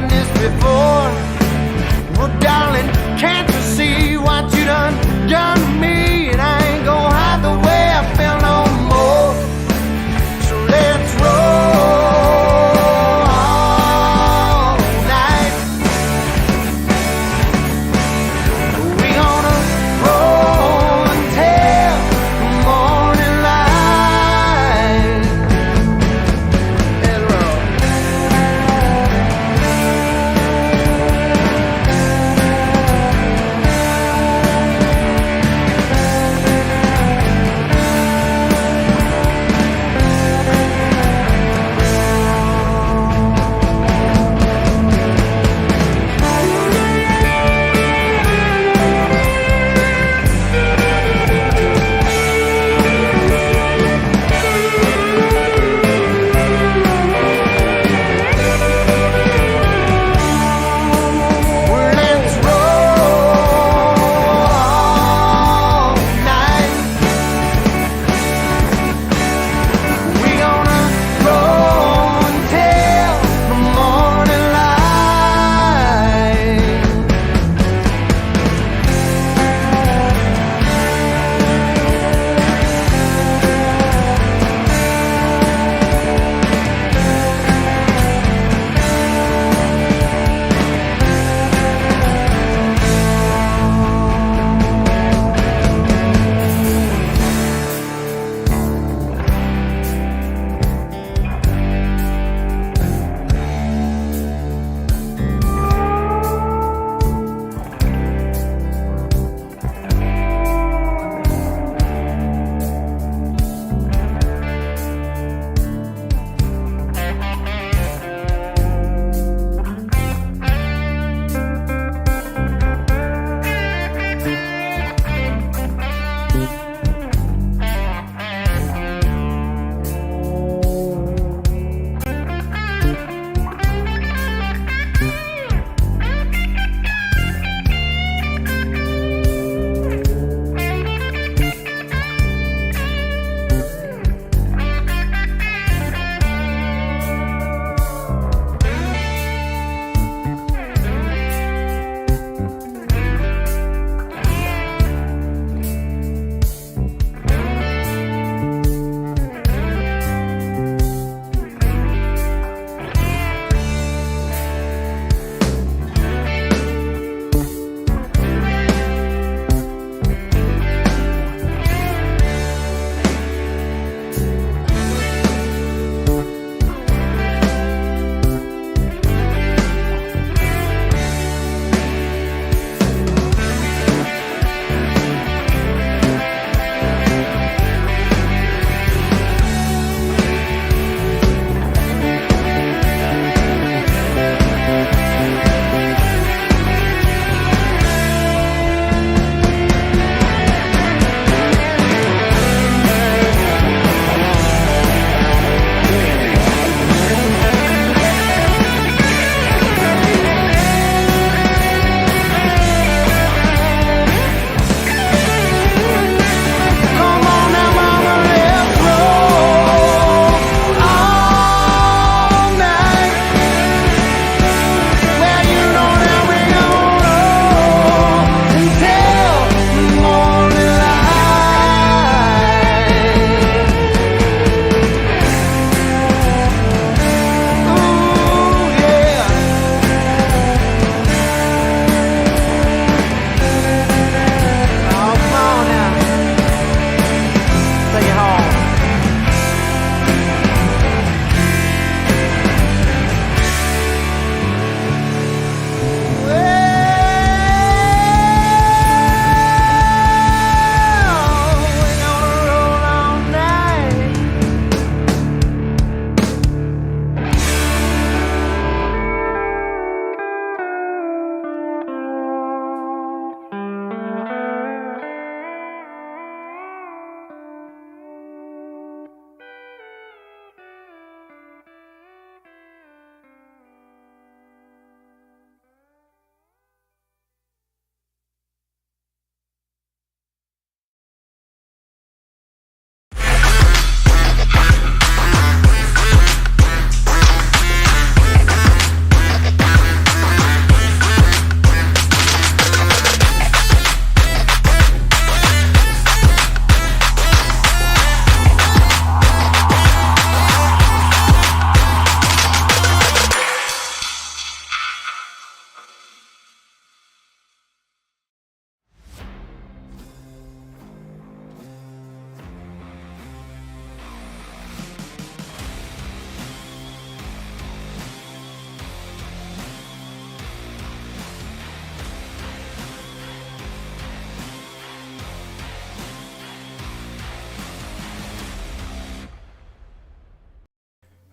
done this before. Well, darling, can't you see what you done to me? And I ain't gonna hide the way I feel no more. So let's roll all night. We gonna roll until the morning light. Let's roll.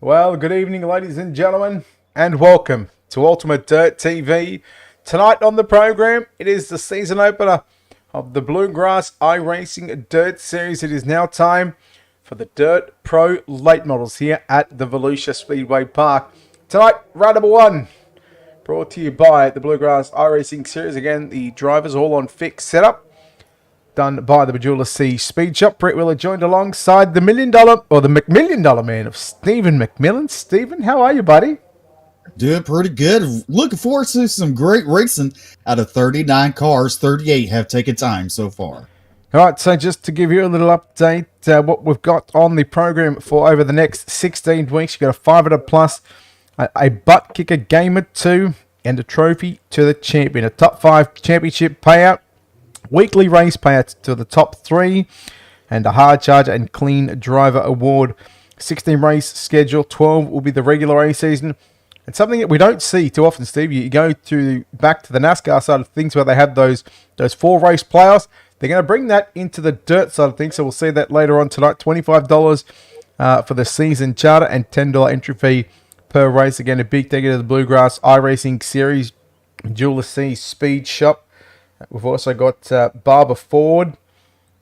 Well, good evening, ladies and gentlemen, and welcome to Ultimate Dirt TV. Tonight on the program, it is the season opener of the Bluegrass Iracing Dirt Series. It is now time for the Dirt Pro Late Models here at the Volusia Speedway Park. Tonight, round number one, brought to you by the Bluegrass Iracing Series. Again, the drivers all on fixed setup, done by the Volusia Speed Shop. Brett Wheeler joined alongside the McMillion-dollar man of Stephen McMillan. Stephen, how are you, buddy? Doing pretty good. Looking forward to some great racing. Out of 39 cars, 38 have taken time so far. All right, so just to give you a little update, what we've got on the program for over the next 16 weeks, you've got a 500 plus, a butt kicker game at 2, and a trophy to the champion. A top 5 championship payout, weekly race payouts to the top 3, and a hard charger and clean driver award. 16 race schedule, 12 will be the regular race season. And something that we don't see too often, Steve, you go back to the NASCAR side of things where they have those 4 race playoffs. They're going to bring that into the dirt side of things, so we'll see that later on tonight. $25 for the season charter and $10 entry fee per race. Again, a big thank you to the Bluegrass iRacing Series, Volusia Speed Shop. We've also got Barber Ford,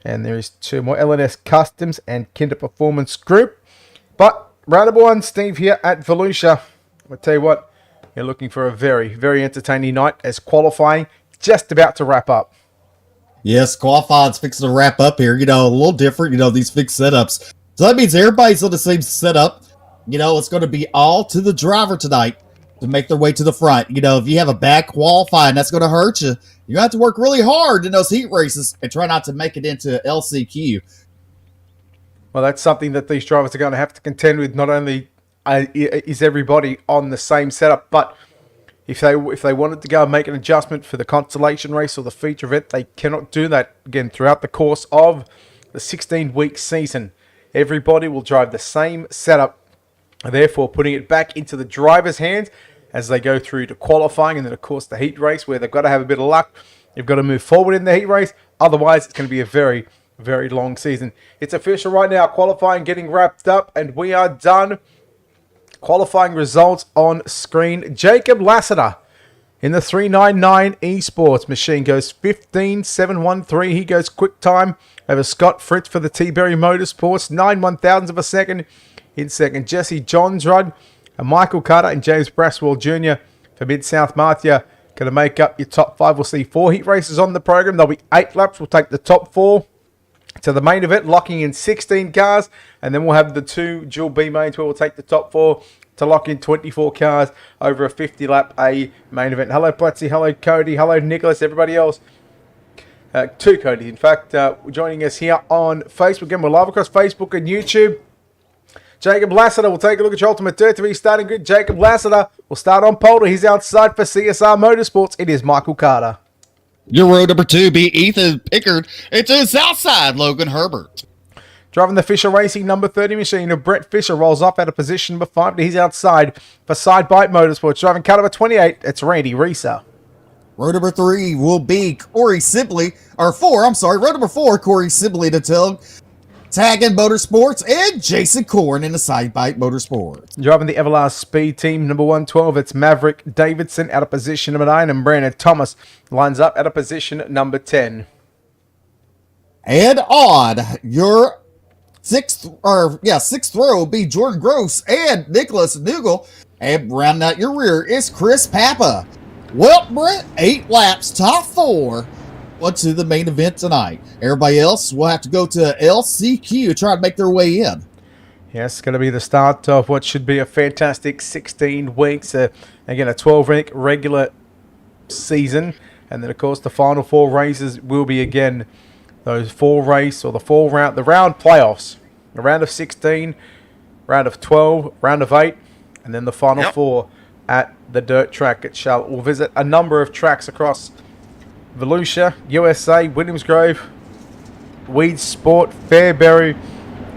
and there is 2 more, LNS Customs and Kinder Performance Group. But round number 1, Steve, here at Volusia. I'll tell you what, you're looking for a very, very entertaining night as qualifying just about to wrap up. Yes, qualifying's fixing to wrap up here. A little different, these fixed setups. So that means everybody's on the same setup. It's going to be all to the driver tonight to make their way to the front. If you have a bad qualifying, that's going to hurt you. You have to work really hard in those heat races and try not to make it into LCQ. Well, that's something that these drivers are going to have to contend with. Not only is everybody on the same setup, but if they wanted to go and make an adjustment for the consolation race or the feature event, they cannot do that again throughout the course of the 16-week season. Everybody will drive the same setup, therefore putting it back into the driver's hands as they go through to qualifying, and then of course the heat race, where they've got to have a bit of luck. They've got to move forward in the heat race, otherwise it's going to be a very, very long season. It's official right now, qualifying getting wrapped up, and we are done. Qualifying results on screen. Jacob Lassiter in the 399 Esports machine goes 15.713. He goes quick time over Scott Fritz for the T-Berry Motorsports. 9/1000 of a second in second. Jesse Johnsrud and Michael Carter and James Braswell Jr. for Mid-South Marthia going to make up your top 5. We'll see 4 heat races on the program. There'll be 8 laps. We'll take the top 4 to the main event, locking in 16 cars, and then we'll have the 2 dual B mains where we'll take the top 4 to lock in 24 cars over a 50-lap A main event. Hello, Platzi. Hello, Cody. Hello, Nichols. Everybody else. 2 Cody, in fact, joining us here on Facebook. Again, we're live across Facebook and YouTube. Jacob Lassiter, we'll take a look at your Ultimate Dirt TV starting grid. Jacob Lassiter will start on pole. He's outside for CSR Motorsports. It is Michael Carter. Your road number 2 be Ethan Pickard. It's his outside Logan Herbert. Driving the Fisher Racing number 30 machine of Brett Fisher rolls off out of position number 5. He's outside for Sidebite Motorsports. Driving car number 28, it's Randy Reeser. Row number 3 will be Corey Sibley, or 4, I'm sorry. Row number 4, Corey Sibley to Tagging Motorsports, and Jason Korn in the Sidebite Motorsports. Driving the Everlast Speed Team number 112, it's Maverick Davidson out of position number 9, and Brandon Thomas lines up out of position number 10. And on your sixth row will be Jordan Gross and Nicholas Nugel. And rounding out your rear is Chris Papa. Well, Brett, 8 laps, top 4. What's to the main event tonight? Everybody else will have to go to LCQ to try to make their way in. Yes, it's going to be the start of what should be a fantastic 16 weeks. Again, a 12-week regular season. And then, of course, the final 4 races will be, again, those 4 race or the round playoffs. The round of 16, round of 12, round of 8, and then the final 4 at the dirt track. We'll visit a number of tracks across Volusia, USA, Williams Grove, Weed Sport, Fairbury.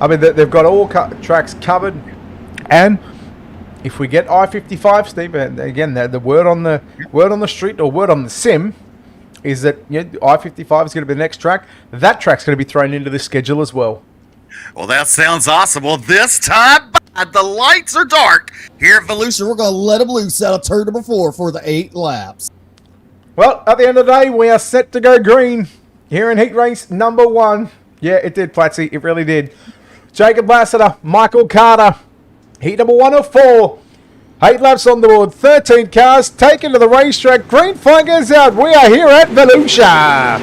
I mean, they've got all tracks covered. And if we get I-55, Steve, and again, the word on the street or word on the sim is that I-55 is going to be the next track. That track's going to be thrown into the schedule as well. Well, that sounds awesome. Well, this time, The lights are dark. Here at Volusia, we're going to let them loose out of turn number 4 for the 8 laps. Well, at the end of the day, we are set to go green here in heat race number 1. Yeah, it did, Platsy. It really did. Jacob Lassiter, Michael Carter, heat number 1 of 4. 8 laps on the board, 13 cars taken to the racetrack. Green flag is out. We are here at Volusia.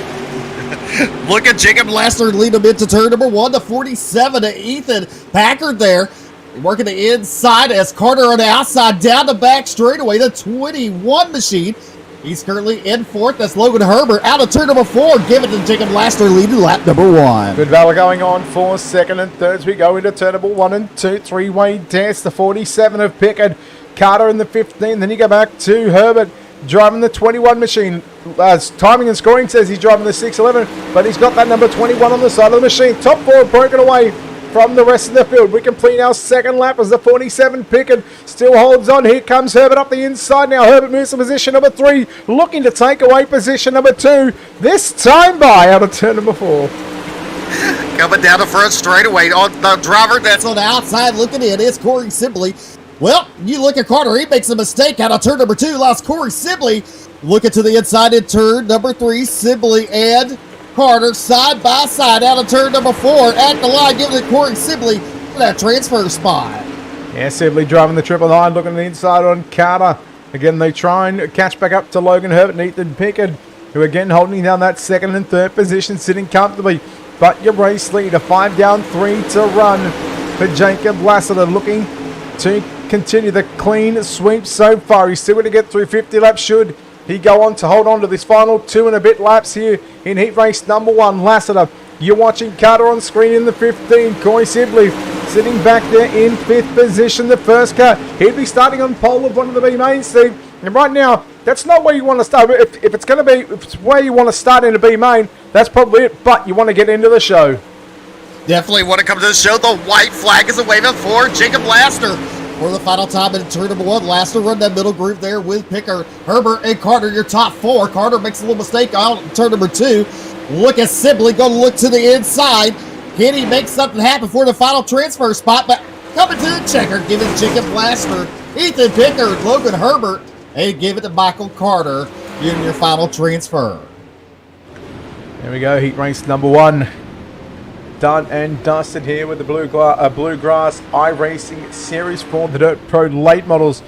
Look at Jacob Lassiter lead him into turn number 1 to 47 to Ethan Packard there. Working the inside as Carter on the outside down the back straightaway. The 21 machine. He's currently in 4th. That's Logan Herbert out of turn number 4. Give it to Jacob Lassiter leading lap number 1. Good battle going on for 2nd and 3rd as we go into turn number 1 and 2. 3-way dance. The 47 of Pickard. Carter in the 15. Then you go back to Herbert driving the 21 machine. Timing and scoring says he's driving the 611, but he's got that number 21 on the side of the machine. Top 4 broken away from the rest of the field. We complete our 2nd lap as the 47 Pickard still holds on. Here comes Herbert up the inside now. Herbert moves to position number 3, looking to take away position number 2. This time by out of turn number 4. Coming down the front straightaway on the driver that's on the outside looking in is Corey Sibley. Well, you look at Carter, he makes a mistake out of turn number 2, lost Corey Sibley. Looking to the inside in turn number 3, Sibley and Carter side by side out of turn number 4 at the line, giving it Corey Sibley for that transfer spot. Yeah, Sibley driving the 999, looking at the inside on Carter. Again, they try and catch back up to Logan Herbert and Ethan Pickard, who again holding down that 2nd and 3rd position, sitting comfortably. But your race leader, 5 down, 3 to run for Jacob Lassiter, looking to continue the clean sweep so far. He's still going to get through 50 laps should he go on to hold on to this final 2 and a bit laps here in heat race number 1. Lassiter, you're watching Carter on screen in the 15. Corey Sibley sitting back there in 5th position. The first car, he'd be starting on pole of one of the B mains, Steve. And right now, that's not where you want to start. If it's going to be, if it's where you want to start in a B main, that's probably it. But you want to get into the show. Definitely want to come to the show. The white flag is waving for Jacob Lassiter. For the final time in turn number 1, Lassiter run that middle group there with Pickard, Herbert, and Carter, your top 4. Carter makes a little mistake on turn number 2. Look at Sibley, going to look to the inside. Can he make something happen for the final transfer spot? But coming to the checker, giving Jacob Lassiter, Ethan Pickard, Logan Herbert, and give it to Michael Carter in your final transfer. There we go, heat race number 1. Done and dusted here with the Bluegrass Iracing Series 4, the Dirt Pro late models.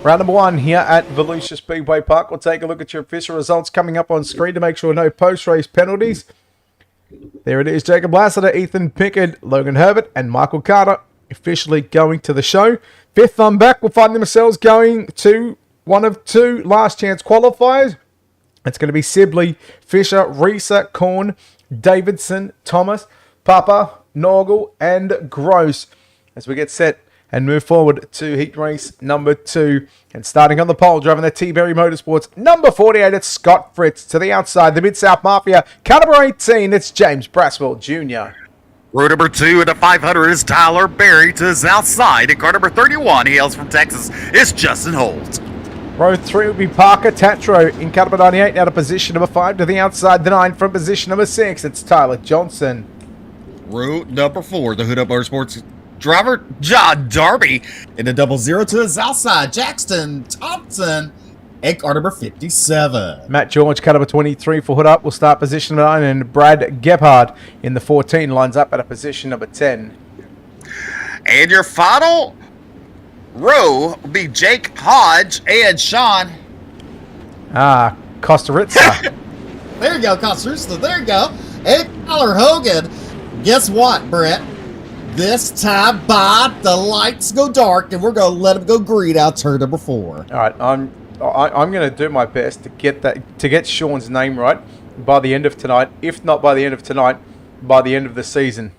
Round number 1 here at Volusia Speedway Park. We'll take a look at your official results coming up on screen to make sure no post-race penalties. There it is, Jacob Lassiter, Ethan Pickard, Logan Herbert, and Michael Carter officially going to the show. 5th on back, we'll find themselves going to one of 2 last chance qualifiers. It's going to be Sibley, Fisher, Reesa, Korn, Davidson, Thomas, Papa, Norgal, and Gross as we get set and move forward to heat race number 2. And starting on the pole, driving the T-Berry Motorsports, number 48, it's Scott Fritz. To the outside, the Mid-South Mafia, car number 18, it's James Braswell Jr. Row number 2 at the 500 is Tyler Berry. To his outside, at car number 31, he hails from Texas, it's Justin Holt. Row 3 will be Parker Tatro in car number 98, out of position number 5. To the outside, the 9 from position number 6, it's Tyler Johnson. Row number 4, the Hood Up Motorsports driver, John Darby. In the 00 to his outside, Jackson Thompson, and car number 57. Matt George, car number 23 for Hood Up, will start position number 9, and Brad Gebhard in the 14 lines up at a position number 10. And your final row will be Jake Hodge and Sean. Costa Rica. There you go, Costa Rica. There you go. And Tyler Hogan. Guess what, Brett? This time by the lights go dark, and we're going to let them go green out turn number 4. All right, I'm going to do my best to get Sean's name right by the end of tonight. If not by the end of tonight, by the end of the season.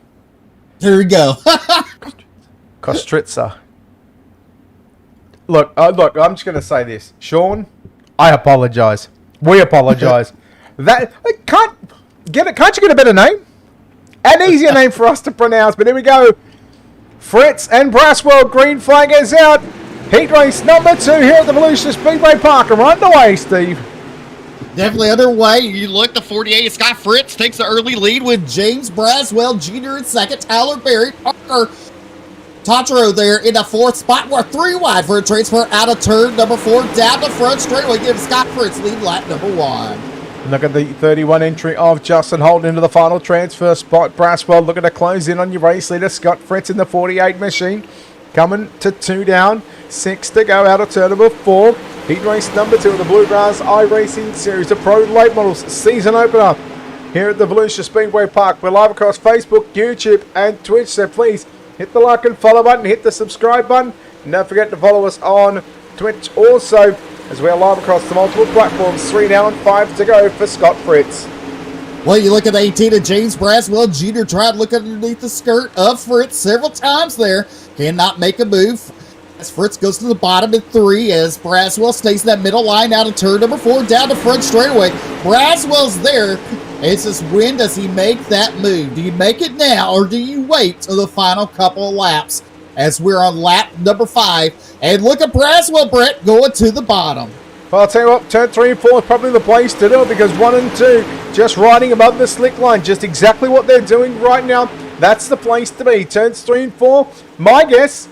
Here we go. Kostritza. Look, I'm just going to say this. Sean, I apologize. We apologize. Can't you get a better name? An easier name for us to pronounce, but here we go. Fritz and Braswell, green flag is out. Heat race number 2 here at the Volusia Speedway Park. And we're underway, Steve. Definitely underway. You look, the 48, Scott Fritz takes the early lead with James Braswell Jr. in second. Tyler Berry, Parker Tatro there in the 4th spot. We're 3 wide for a transfer out of turn number 4 down the front straightaway. Gives Scott Fritz lead lap number 1. Look at the 31 entry of Justin Holt into the final transfer spot. Braswell looking to close in on your race leader. Scott Fritz in the 48 machine. Coming to 2 down. 6 to go out of turn number 4. Heat race number 2 of the Bluegrass Iracing Series of Pro Late Models season opener here at the Volusia Speedway Park. We're live across Facebook, YouTube and Twitch, so please hit the like and follow button, hit the subscribe button, and don't forget to follow us on Twitch also, as we're live across the multiple platforms. 3 down, 5 to go for Scott Fritz. Well, you look at 18 of James Braswell Jr. tried to look underneath the skirt of Fritz several times there. Cannot make a move. As Fritz goes to the bottom at 3, as Braswell stays in that middle line out of turn number 4 down the front straightaway. Braswell's there. It's just, when does he make that move? Do you make it now, or do you wait till the final couple of laps? As we're on lap number 5. And look at Braswell, Brett, going to the bottom. Well, I'll tell you what, turn 3 and 4 is probably the place to do it, because 1 and 2 just riding above the slick line. Just exactly what they're doing right now. That's the place to be. Turns 3 and 4, my guess.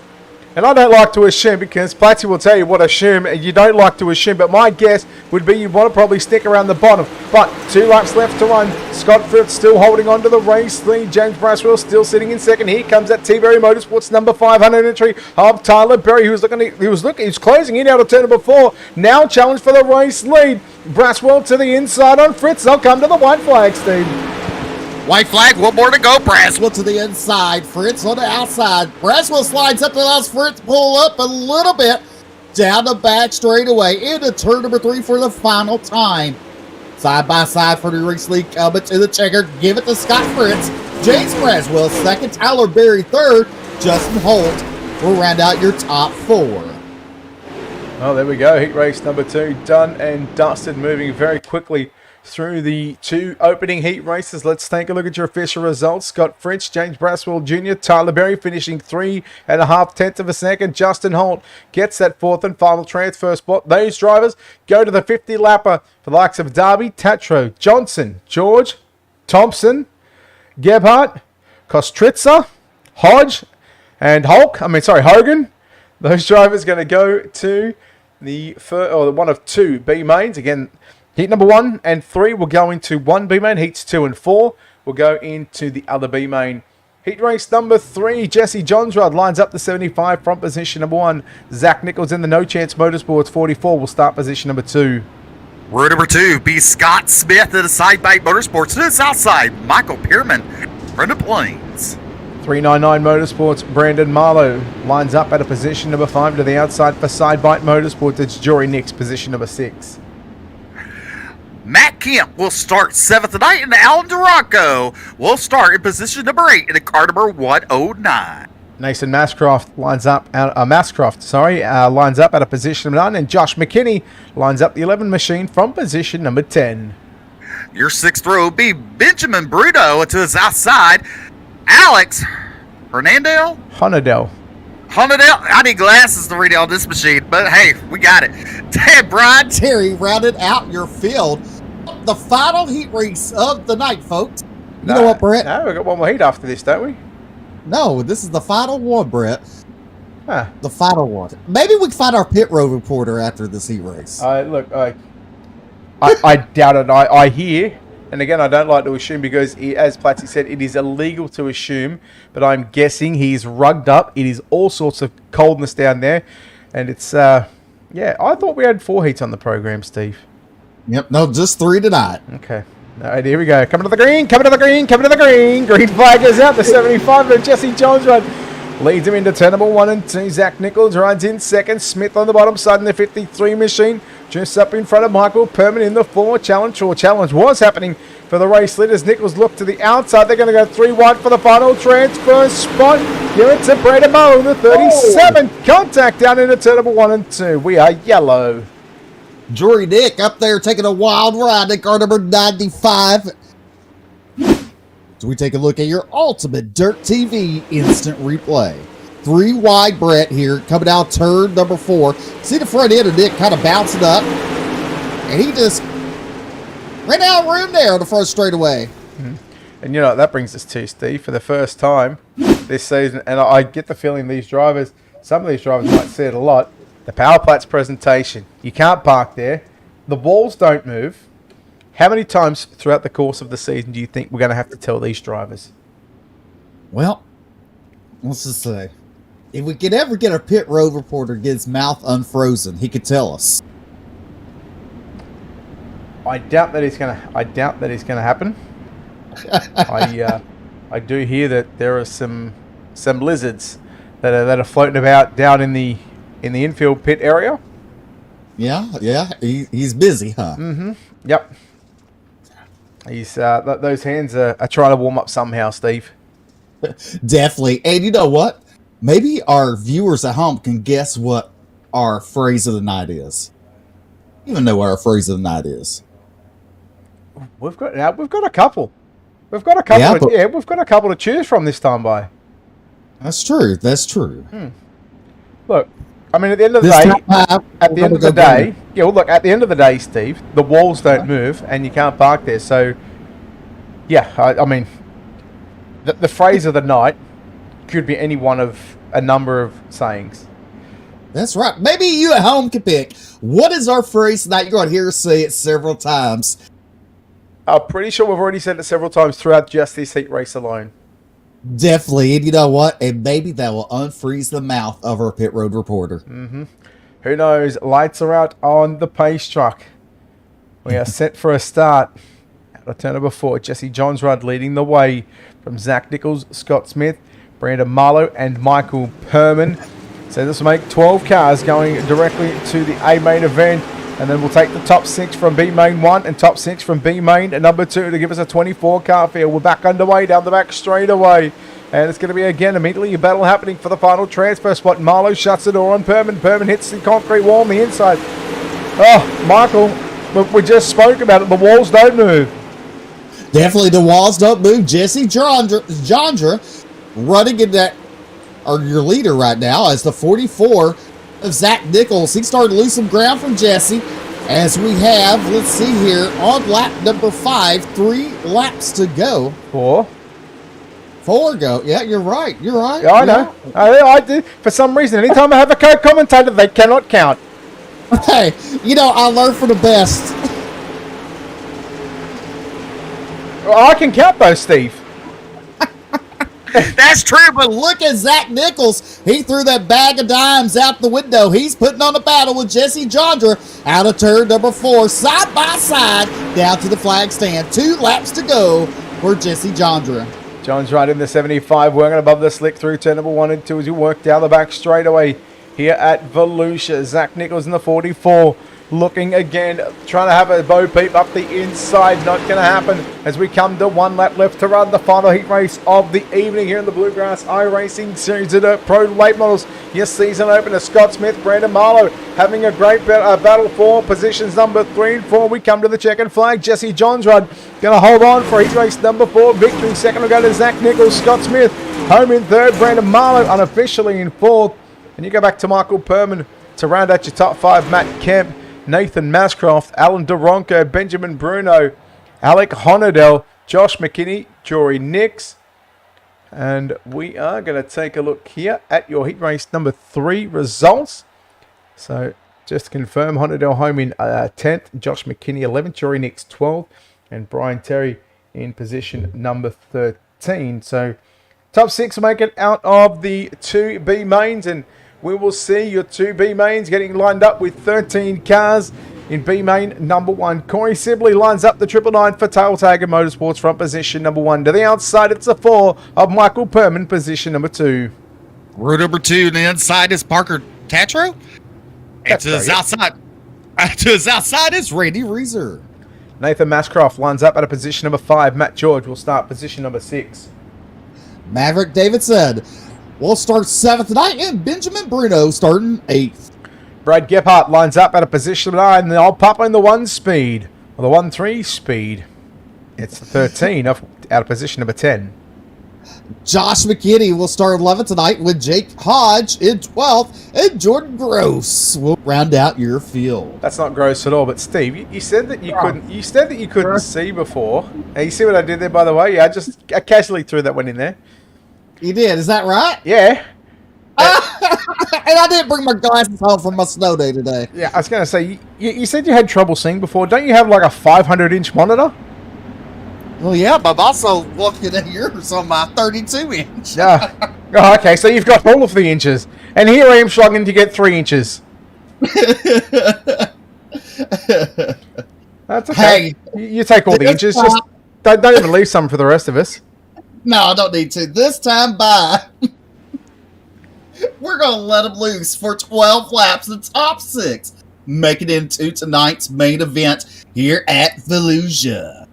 And I don't like to assume, because Platty will tell you what assume, and you don't like to assume, but my guess would be you want to probably stick around the bottom. But 2 laps left to run. Scott Fritz still holding on to the race lead. James Braswell still sitting in second. Here comes that T-Berry Motorsports number 500 entry of Tyler Berry, who was closing in out of turn number 4. Now challenge for the race lead. Braswell to the inside on Fritz. They'll come to the white flag, Steve. White flag, 1 more to go. Braswell to the inside. Fritz on the outside. Braswell slides up and allows Fritz to pull up a little bit. Down the back straightaway into turn number 3 for the final time. Side by side for the race lead coming to the checker. Give it to Scott Fritz. James Braswell second. Tyler Berry third. Justin Holt will round out your top 4. Oh, there we go. Heat race number 2 done and dusted, moving very quickly through the 2 opening heat races. Let's take a look at your official results. Scott Fritz, James Braswell Jr., Tyler Berry finishing 3.5 tenths of a second. Justin Holt gets that 4th and final transfer spot. Those drivers go to the 50 lapper for the likes of Darby, Tatro, Johnson, George, Thompson, Gebhardt, Kostritza, Hodge, and Hogan. Those drivers going to go to the one of 2 B mains. Again, heat number 1 and 3 will go into 1 B main. Heats 2 and 4 will go into the other B main. Heat race number 3, Jesse Johnsrud lines up the 75 front position number 1. Zach Nichols in the No Chance Motorsports 44 will start position number 2. Row number 2 be Scott Smith at the Sidebite Motorsports. To the south side, Michael Pierman from the Plains. 399 Motorsports, Brandon Marlowe lines up at a position number 5 to the outside for Sidebite Motorsports. It's Jory Nix, position number 6. Matt Kemp will start 7th tonight, and Alan Duranco will start in position number 8 in the car number 109. Nathan Mascroft lines up at a position number 9, and Josh McKinney lines up the 11 machine from position number 10. Your 6th row will be Benjamin Bruno to his outside. Alex Hernandez? Honadell. I need glasses to read on this machine, but hey, we got it. Ted Brian Terry rounded out your field. The final heat race of the night, folks. You know what, Brett? No, we've got one more heat after this, don't we? No, this is the final one, Brett. Huh. The final one. Maybe we can find our pit road reporter after this heat race. Look, I doubt it. I hear, and again, I don't like to assume, because, as Platty said, it is illegal to assume, but I'm guessing he's rugged up. It is all sorts of coldness down there, and it's, yeah, I thought we had 4 heats on the program, Steve. Yep, no, just 3 tonight. Okay. All right, here we go. Coming to the green, coming to the green, coming to the green. Green flag goes out. The 75 of Jesse Johnsrud leads him into turn number 1 and 2. Zach Nichols rides in second. Smith on the bottom side in the 53 machine. Just up in front of Michael Perman in the 4. Challenge was happening for the race leaders. Nichols look to the outside. They're going to go 3 wide for the final transfer spot. Give it to Braden Moe, the 37. Oh. Contact down into turn number 1 and 2. We are yellow. Jory Nick up there taking a wild ride at car number 95. So we take a look at your Ultimate Dirt TV instant replay. 3 wide Brett here coming out turn number 4. See the front end of Nick kind of bouncing up. And he just ran out of room there on the front straightaway. And you know, that brings us to, Steve, for the first time this season, and I get the feeling some of these drivers might see it a lot. The power plat's presentation. You can't park there. The walls don't move. How many times throughout the course of the season do you think we're going to have to tell these drivers? Well, let's just say, if we could ever get a pit road reporter get his mouth unfrozen, he could tell us. I doubt that it's going to happen. I do hear that there are some lizards that are floating about down in the infield pit area. Yeah, he's busy, huh? Mm-hmm. Yep. He's those hands are trying to warm up somehow, Steve. Definitely. And you know what? Maybe our viewers at home can guess what our phrase of the night is. Even know what our phrase of the night is. We've got a couple. We've got a couple. We've got a couple to choose from this time by. That's true. Look, I mean, at the end of the day, Steve, the walls don't move and you can't park there. So, yeah, I mean, the phrase of the night could be any one of a number of sayings. That's right. Maybe you at home can pick. What is our phrase tonight? You're going to hear us say it several times. I'm pretty sure we've already said it several times throughout just this heat race alone. Definitely. And you know what? And maybe that will unfreeze the mouth of our pit road reporter. Mm-hmm. Who knows? Lights are out on the pace truck. We are set for a start. Out of turn number 4, Jesse Johnsrud leading the way from Zach Nichols, Scott Smith, Brandon Marlowe, and Michael Perman. So this will make 12 cars going directly to the A main event. And then we'll take the top 6 from B main 1 and top 6 from B main and number 2 to give us a 24 car field. We're back underway down the back straightaway. And it's going to be again immediately a battle happening for the final transfer spot. Marlowe shuts the door on Perman. Perman hits the concrete wall on the inside. Oh, Michael, we just spoke about it. The walls don't move. Definitely the walls don't move. Jesse Jondra running in that, or your leader right now, as the 44 of Zach Nichols. He started to lose some ground from Jesse. As we have, let's see here, on lap number 5, 3 laps to go. 4 go. Yeah, you're right. Yeah, I know. I do. For some reason, anytime I have a co-commentator, they cannot count. Hey, I learned from the best. Well, I can count those, Steve. That's true, but look at Zach Nichols. He threw that bag of dimes out the window. He's putting on a battle with Jesse Jondra out of turn number 4, side by side, down to the flag stand. 2 laps to go for Jesse Jondra. John's right in the 75, working above the slick through turn number 1 and 2 as you work down the back straightaway here at Volusia. Zach Nichols in the 44. Looking again, trying to have a bow peep up the inside. Not going to happen as we come to 1 lap left to run the final heat race of the evening here in the Bluegrass Iracing Series of Dirt Pro Late Models. Your season opener, Scott Smith, Brandon Marlowe having a great battle for positions number 3 and 4. We come to the checkered flag. Jesse Johnsrud going to hold on for heat race number 4 victory. Second will go to Zach Nichols. Scott Smith home in 3rd. Brandon Marlowe unofficially in 4th. And you go back to Michael Perman to round out your top 5. Matt Kemp, Nathan Mascroft, Alan DeRonco, Benjamin Bruno, Alec Honadell, Josh McKinney, Jory Nix. And we are going to take a look here at your heat race number 3 results. So just to confirm, Honadell home in 10th, Josh McKinney 11th, Jory Nix 12th, and Brian Terry in position number 13. So top 6 will make it out of the 2 B mains, and we will see your 2 B mains getting lined up with 13 cars. In B main number 1, Corey Sibley lines up the 999 for Tail Tagger Motorsports from position number 1. To the outside, it's a 4 of Michael Perman, position number 2. Row number 2, the inside is Parker Tatro. And to his outside is Randy Reeser. Nathan Mascroft lines up at a position number 5. Matt George will start position number 6. Maverick Davidson will start 7th tonight, and Benjamin Bruno starting 8th. Brad Gephardt lines up at a position 9, and they'll pop in the 1 speed, or the 1-3 speed. It's 13 out of position number 10. Josh McKinney will start 11th tonight with Jake Hodge in 12th, and Jordan Gross will round out your field. That's not gross at all, but Steve, you said that you couldn't. You said that you couldn't see before. Hey, you see what I did there, by the way? Yeah, I casually threw that one in there. You did, is that right? Yeah. And I didn't bring my glasses home from my snow day today. Yeah, I was going to say, you said you had trouble seeing before. Don't you have like a 500-inch monitor? Well, yeah, but I'm also looking at yours on my 32-inch. Yeah. Oh, okay, so you've got all of the inches. And here I am struggling to get 3 inches. That's okay. Hey, you take all the this inches. time- Just don't even leave some for the rest of us. No, I don't need to. This time by, we're going to let them loose for 12 laps, the top 6, make it into tonight's main event here at Volusia.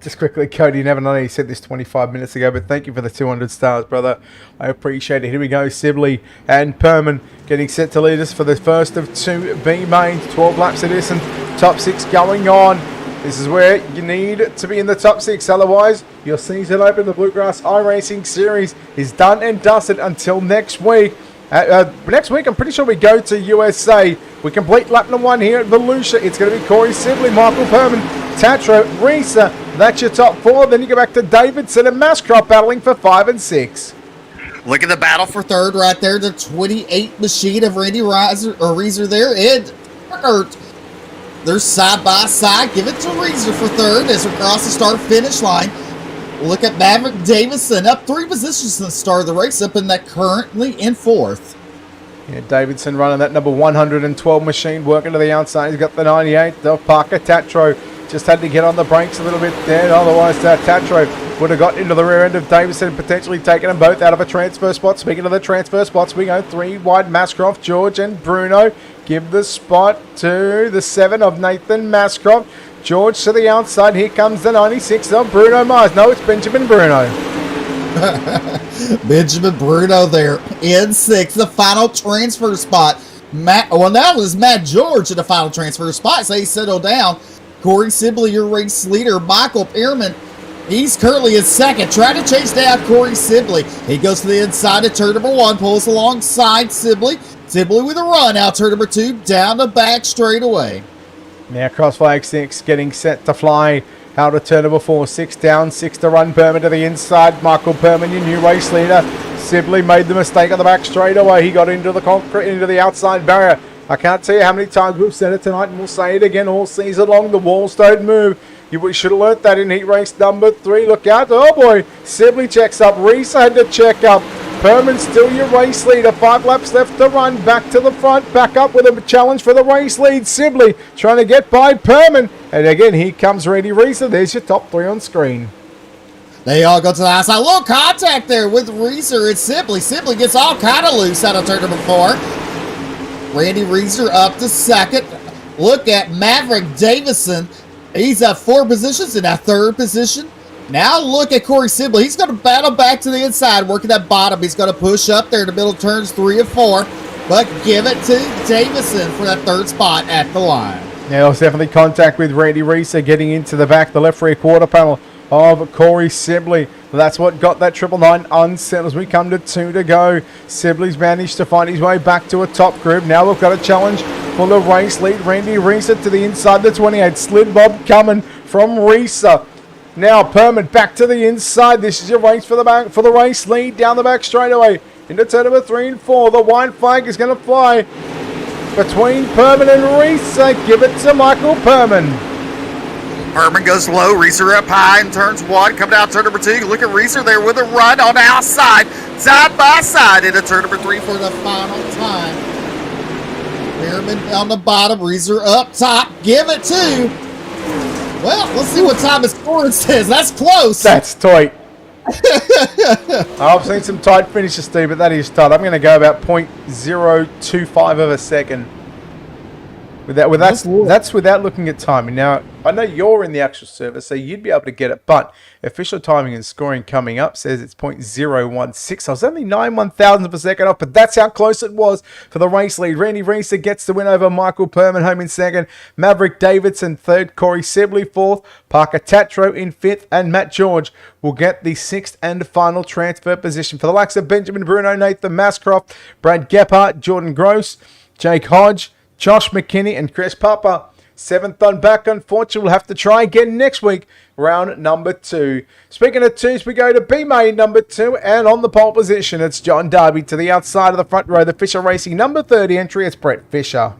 Just quickly, Cody, never know you said this 25 minutes ago, but thank you for the 200 stars, brother. I appreciate it. Here we go, Sibley and Perman getting set to lead us for the first of 2 B mains. 12 laps of this and top 6 going on. This is where you need to be in the top 6, otherwise your season open. The Bluegrass Iracing series is done and dusted until next week. Next week, I'm pretty sure we go to USA. We complete lap number 1 here at Volusia. It's going to be Corey Sibley, Michael Perman, Tatro, Risa. That's your top 4. Then you go back to Davidson and Mascrop battling for 5 and 6. Look at the battle For third, right there, the 28 machine of Randy Reeser there, and third. They're side by side. Give it to Reeser for third as we cross the start-finish line. Look at Maverick Davison up 3 positions to the start of the race, up in that currently in 4th. Yeah, Davidson running that number 112 machine, working to the outside. He's got the 98. The Parker Tatro just had to get on the brakes a little bit there. Otherwise, Tatro would have got into the rear end of Davison and potentially taken them both out of a transfer spot. Speaking of the transfer spots, we go 3 wide. Mascroft, George, and Bruno give the spot to the 7 of Nathan Mascroft. George to the outside. Here comes the 96 of Bruno Mars. No, it's Benjamin Bruno. Benjamin Bruno there in 6th, the final transfer spot. Now it was Matt George in the final transfer spot, so he settled down. Corey Sibley, your race leader. Michael Pearman, he's currently in 2nd, trying to chase down Corey Sibley. He goes to the inside of turn number 1, pulls alongside Sibley. Sibley with a run out turn number 2, down the back straightaway. Now cross flag 6 getting set to fly out of turn number 4. 6 down, 6 to run. Perman to the inside. Michael Perman, your new race leader. Sibley made the mistake on the back straightaway. He got into the concrete, into the outside barrier. I can't tell you how many times we've said it tonight, and we'll say it again all season long. The walls don't move. You should have learnt that in heat race number 3. Look out. Oh boy. Sibley checks up. Reese had to check up. Perman still your race leader. 5 laps left to run. Back to the front. Back up with a challenge for the race lead. Sibley trying to get by Perman. And again, here comes Randy Reeser. There's your top 3 on screen. They all go to the outside. A little contact there with Reeser and Sibley. Sibley gets all kind of loose out of turn number 4. Randy Reeser up to 2nd. Look at Maverick Davison. He's at 4 positions in that 3rd position. Now look at Corey Sibley. He's going to battle back to the inside, working that bottom. He's going to push up there in the middle turns 3 and 4, but give it to Davison for that 3rd spot at the line. Yeah, there was definitely contact with Randy Reeser getting into the back, the left rear quarter panel of Corey Sibley. That's what got that 999 unset as we come to 2 to go. Sibley's managed to find his way back to a top group. Now we've got a challenge for the race lead. Randy Reeser to the inside, the 28. Slid Bob coming from Reeser. Now Perman back to the inside. This is your race for the race lead down the back straightaway into turn number 3 and 4. The white flag is going to fly between Perman and Reeser. Give it to Michael Perman. Perman goes low, Reeser up high in turns 1, coming out turn number 2. Look at Reeser there with a run on the outside, side by side into turn number 3 for the final time. Perman on the bottom, Reeser up top. Give it to... Well, let's see what time his score says. That's close. That's tight. I've seen some tight finishes, Steve, but that is tight. I'm going to go about 0.025 of a second. That's without looking at timing. Now, I know you're in the actual server, so you'd be able to get it, but official timing and scoring coming up says it's 0.016. I was only 9/1000 of a second off, but that's how close it was for the race lead. Randy Reeser gets the win over Michael Perman, home in 2nd. Maverick Davidson 3rd. Corey Sibley 4th. Parker Tatro in 5th. And Matt George will get the 6th and final transfer position. For the likes of Benjamin Bruno, Nathan Mascroft, Brad Gephardt, Jordan Gross, Jake Hodge, Josh McKinney, and Chris Papa. 7th on back. Unfortunately, we'll have to try again next week, round number 2. Speaking of 2s, we go to B main number 2, and on the pole position, it's John Darby. To the outside of the front row, the Fisher Racing number 30 entry, it's Brett Fisher.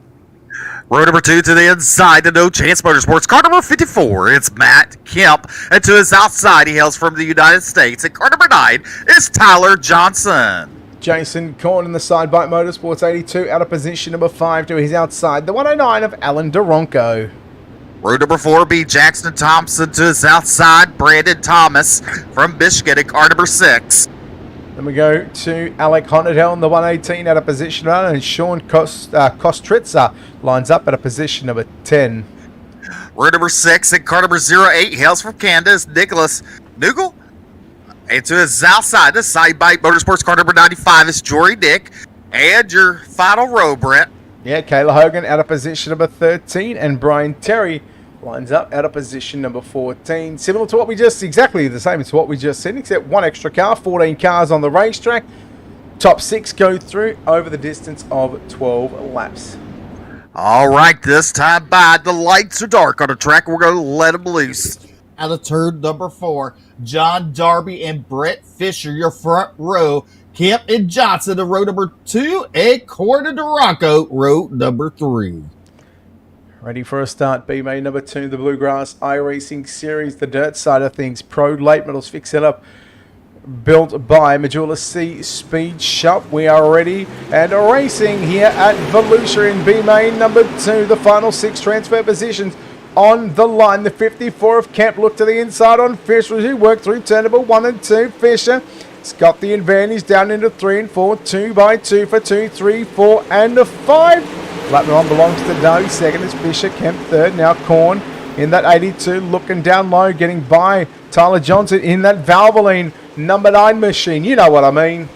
Row number 2 to the inside, the No Chance Motorsports. Car number 54, it's Matt Kemp. And to his outside, he hails from the United States. And car number 9 is Tyler Johnson. Jason Korn in the side by Motorsports 82, out of position number 5 to his outside, the 109 of Alan Duronco. Row number 4 be Jackson Thompson. To his outside, Brandon Thomas from Michigan. And car number 6. Then we go to Alec Honadell in the 118 out of position 1, and Sean Kostritza lines up at a position number 10. Row number 6 and car number 08 hails from Canada is Nichols Nichols. And to his outside, the side bike Motorsports car number 95 is Jory Nick. And your final row, Brett. Yeah, Kayla Hogan out of position number 13, and Brian Terry lines up out of position number 14. Similar to what we just, exactly the same as what we just said, except one extra car, 14 cars on the racetrack. Top 6 go through over the distance of 12 laps. All right, this time by, the lights are dark on the track. We're going to let them loose. Out of turn number 4, John Darby and Brett Fisher, your front row. Kemp and Johnson to row number 2, and Corda Duranco, row number 3. Ready for a start, B main number 2, the Bluegrass Iracing Series, the dirt side of things. Pro late models fix it up. Built by Majula C Speed Shop. We are ready and racing here at Volusia in B main number 2. The final 6 transfer positions on the line. The 54 of Kemp look to the inside on Fisher as he worked through turn number 1 and 2. Fisher has got the advantage down into 3 and 4. 2 by 2 for 2, 3, 4 and a 5. Lap on belongs to Darby. Second is Fisher. Kemp third. Now Korn in that 82, looking down low, getting by Tyler Johnson in that Valvoline number 9 machine. You know what I mean.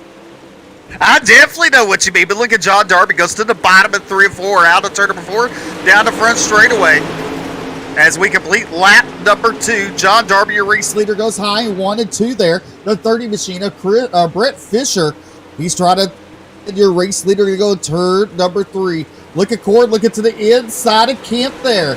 I definitely know what you mean, but look at John Darby goes to the bottom at 3 and 4, out of turn number 4, down the front straightaway. As we complete lap number 2, John Darby, your race Leader goes high, 1 and 2 there. The 30 machine of Brett Fisher. He's trying to, your race leader to go turn number 3. Look at Cord, looking to the inside of Kemp there.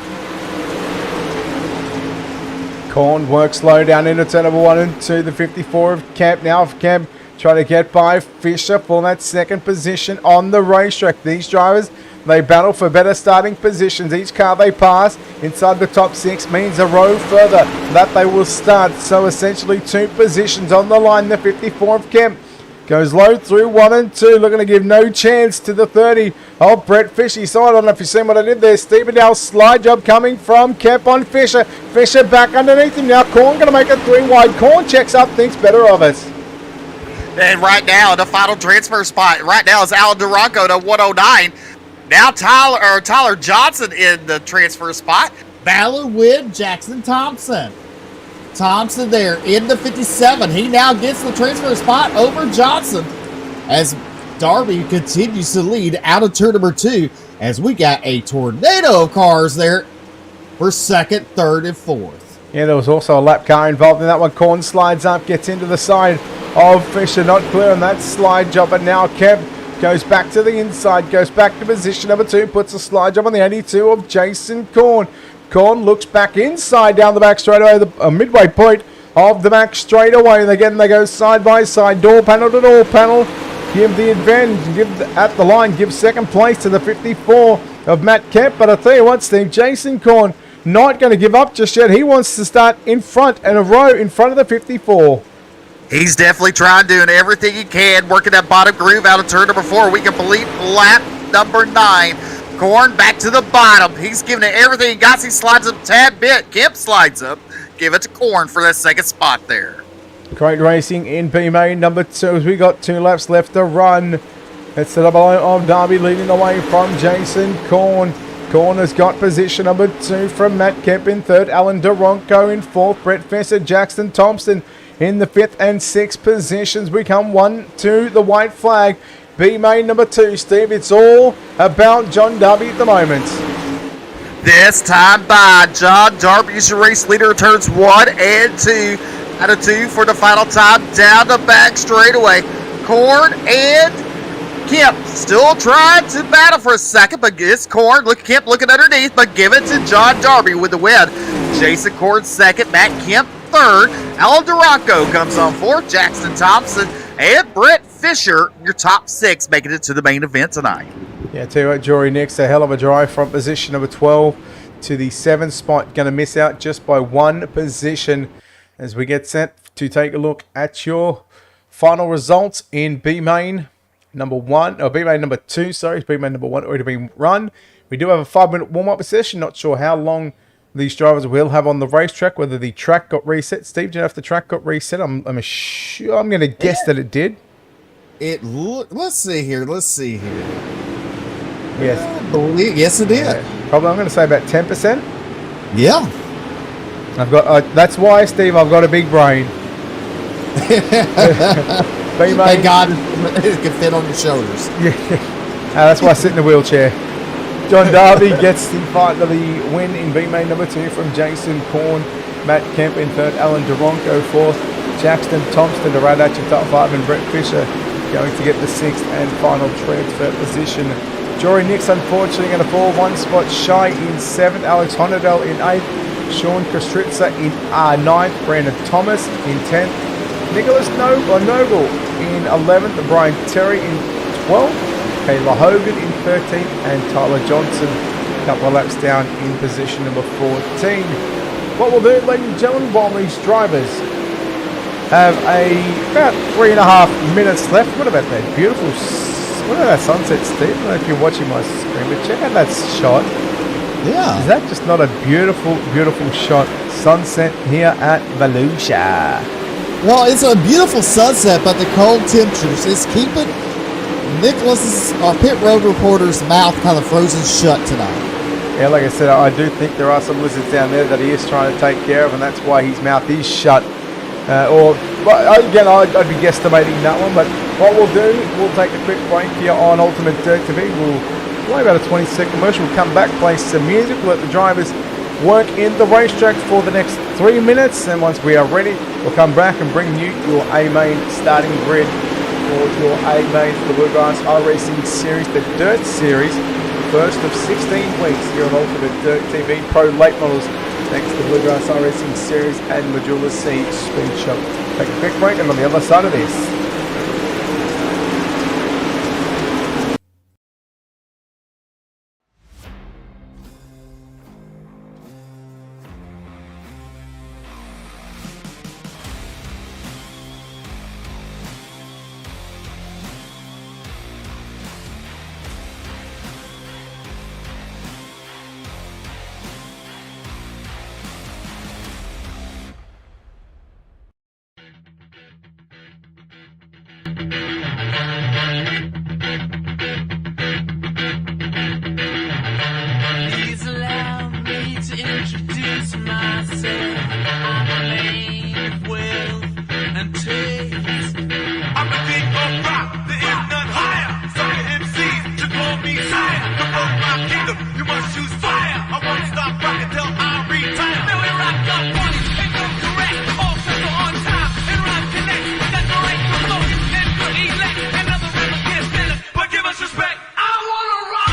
Korn works low down into turn number 1 and 2. The 54 of Kemp. Now Kemp trying to get by Fisher for that second position on the racetrack. These drivers, they battle for better starting positions. Each car they pass inside the top 6 means a row further that they will start. So essentially 2 positions on the line. The 54 of Kemp goes low through 1 and 2, looking to give no chance to the 30 of Brett Fisher. So I don't know if you've seen what I did there. Stevendale slide job coming from Kemp on Fisher. Fisher back underneath him now. Korn going to make it 3 wide. Korn checks up, thinks better of it. And right now, the final transfer spot right now is Alan Duranco to 109. Now Tyler Johnson in the transfer spot. Battle with Jackson Thompson. Thompson there in the 57. He now gets the transfer spot over Johnson as Darby continues to lead out of turn number 2 as we got a tornado of cars there for second, third, and fourth. Yeah, there was also a lap car involved in that one. Korn slides up, gets into the side of Fisher, not clear on that slide job, but now Kemp goes back to the inside, goes back to position number 2, puts a slide job on the 82 of Jason Korn. Korn looks back inside down the back straightaway, the midway point of the back straightaway. Again, they go side by side, door panel to door panel. Give the advantage, at the line, give second place to the 54 of Matt Kemp. But I tell you what, Steve, Jason Korn not going to give up just yet. He wants to start in front and a row in front of the 54. He's definitely trying, doing everything he can, working that bottom groove out of turn number 4. We complete lap number 9. Korn back to the bottom. He's giving it everything he got. He slides up a tad bit. Kemp slides up. Give it to Korn for that second spot there. Great racing in B main number 2 as we got 2 laps left to run. It's the double of Darby leading the way from Jason Korn. Korn has got position number 2 from Matt Kemp in 3rd. Alan Duronco in 4th. Brett Fisher, Jackson Thompson in the 5th and 6th positions. We come 1 to the white flag. B main number 2, Steve. It's all about John Darby at the moment. This time by John Darby, your race leader, turns 1 and 2 out of 2 for the final time down the back straightaway. Korn and Kemp still trying to battle for a second, but it's Corn. Look, Kemp looking underneath, but give it to John Darby with the win. Jason Corn second, Matt Kemp third. Alan Duranco comes on fourth. Jackson Thompson and Brett Fisher, your top 6, making it to the main event tonight. Yeah, tell you what, Jory Nix, a hell of a drive from position number 12 to the 7th spot. Going to miss out just by 1 position as we get set to take a look at your final results in B main number 1, or B main number 2, sorry. B main number 1 already been run. We do have a 5-minute warm-up session. Not sure how long these drivers will have on the racetrack, whether the track got reset. Steve, do you know if the track got reset? I'm going to guess that it did. Let's see here. Yes. Yes, it did. Yeah. Probably, I'm going to say about 10%. Yeah. I've got. That's why, Steve, I've got a big brain. Thank God it can fit on your shoulders. Yeah. That's why I sit in the wheelchair. John Darby gets the win in B main number 2 from Jason Korn. Matt Kemp in third. Alan Duranco fourth. Jackson Thompson to round out your top 5, and Brett Fisher going to get the 6th and final transfer position. Jory Nix unfortunately going to fall 1 spot shy in 7th. Alex Honadell in 8th. Sean Kostritza in 9th. Brandon Thomas in 10th. Nicholas Noble in 11th. Brian Terry in 12th. Kayla Hogan in 13th. And Tyler Johnson a couple of laps down in position number 14. What we'll do, ladies and gentlemen, while these drivers have about 3.5 minutes left. What about that beautiful, what about that sunset, Steve? I don't know if you're watching my screen, but check out that shot. Yeah. Is that just not a beautiful, beautiful shot? Sunset here at Volusia. Well, it's a beautiful sunset, but the cold temperatures is keeping Nicholas's, our pit road reporter's mouth kind of frozen shut tonight. Yeah, like I said, I do think there are some lizards down there that he is trying to take care of, and that's why his mouth is shut. Again, I'd be guesstimating that one, but what we'll do, we'll take a quick break here on Ultimate Dirt TV. We'll play about a 20-second commercial. We'll come back, play some music, we'll let the drivers work in the racetrack for the next 3 minutes, and once we are ready, we'll come back and bring you your A-Main starting grid for your A-Main for the Bluegrass Iracing Series, the Dirt Series, first of 16 weeks here on Ultimate Dirt TV. Pro late models, thanks to the Bluegrass Iracing Series and Modula C Speed Shop. Take a quick break, and on the other side of this, Please allow me to introduce myself. I'm a man of wealth and taste. I'm the king of rock, there is none higher. Some MCs should call me sire. To promote my kingdom, you must choose fire. I won't stop rocking till I retire. Then we rock up funny and come correct. All settle on time and rhyme connect. That's the right to flow and good elect. Another rapper can't stand it, but give us respect. I wanna rock.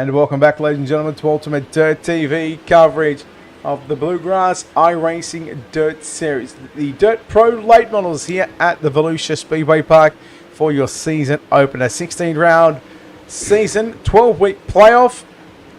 and welcome back, ladies and gentlemen, to Ultimate Dirt TV coverage of the Bluegrass Iracing Dirt Series. The Dirt Pro late models here at the Volusia Speedway Park for your season opener. 16-round season, 12-week playoff.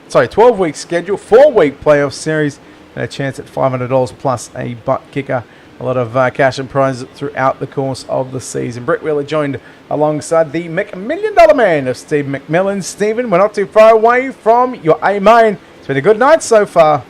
12-week schedule, 4-week playoff series, and a chance at $500 plus a butt kicker. A lot of cash and prizes throughout the course of the season. Brett Wheeler joined alongside the $1,000,000 man of Steve McMillan. Stephen, we're not too far away from your A-main. It's been a good night so far.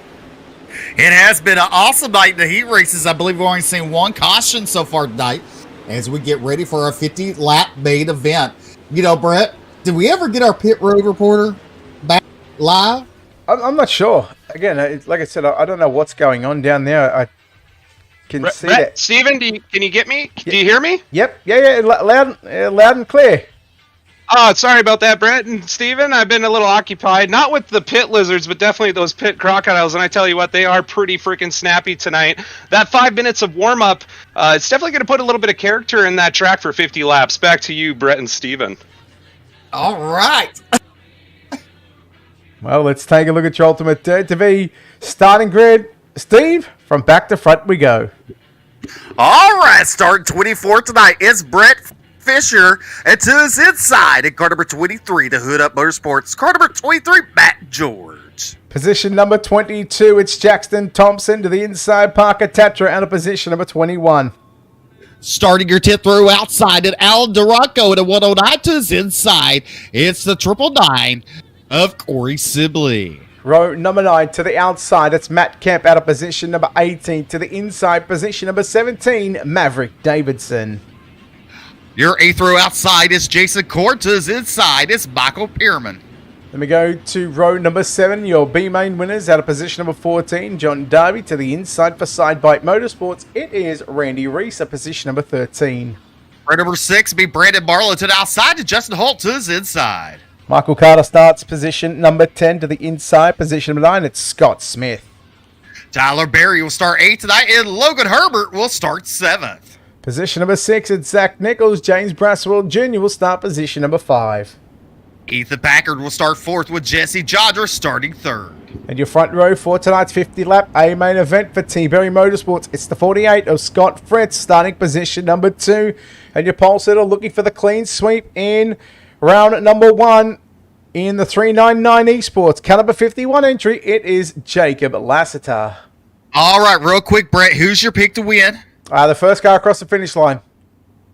It has been an awesome night in the heat races. I believe we've only seen one caution so far tonight as we get ready for our 50-lap main event. You know, Brett, did we ever get our pit road reporter back live? I'm not sure. Again, like I said, I don't know what's going on down there. I can see that. Steven, can you get me? Do you hear me? Yep. Yeah. Loud and clear. Oh, sorry about that, Brett and Steven. I've been a little occupied, not with the pit lizards, but definitely those pit crocodiles. And I tell you what, they are pretty freaking snappy tonight. That 5 minutes of warm-up, it's definitely going to put a little bit of character in that track for 50 laps. Back to you, Brett and Steven. All right. Well, let's take a look at your UltimateDirtTV starting grid. Steve, from back to front we go. All right, starting 24 tonight, it's Brett Fisher, and to his inside, and car number 23 to Hood Up Motorsports. Car number 23, Matt George. Position number 22, it's Jackson Thompson. To the inside, Parker Tatra out of position number 21. Starting your tip through outside, and Alan Duranco at a 109 to his inside. It's the 999 of Corey Sibley. Row number 9 to the outside, it's Matt Kemp out of position number 18. To the inside, position number 17, Maverick Davidson. Your 8th row outside is Jason Cortez. Inside is Michael Pierman. Then we go to row number 7, your B-main winners out of position number 14, John Darby. To the inside for Sidebite Motorsports, it is Randy Reese at position number 13. Row number 6 be Brandon Barlow to the outside to Justin Holt to his inside. Michael Carter starts position number 10. To the inside, position number 9, it's Scott Smith. Tyler Berry will start 8th tonight, and Logan Herbert will start 7th. Position number 6, it's Zach Nichols. James Braswell Jr. will start position number 5. Ethan Packard will start 4th with Jesse Jodra starting 3rd. And your front row for tonight's 50-lap A-main event for T-Berry Motorsports, it's the 48 of Scott Fritz starting position number 2. And your pole sitter looking for the clean sweep in round number 1 in the 399 Esports. Car number 51 entry, it is Jacob Lassiter. All right, real quick, Brett, who's your pick to win? The first car across the finish line.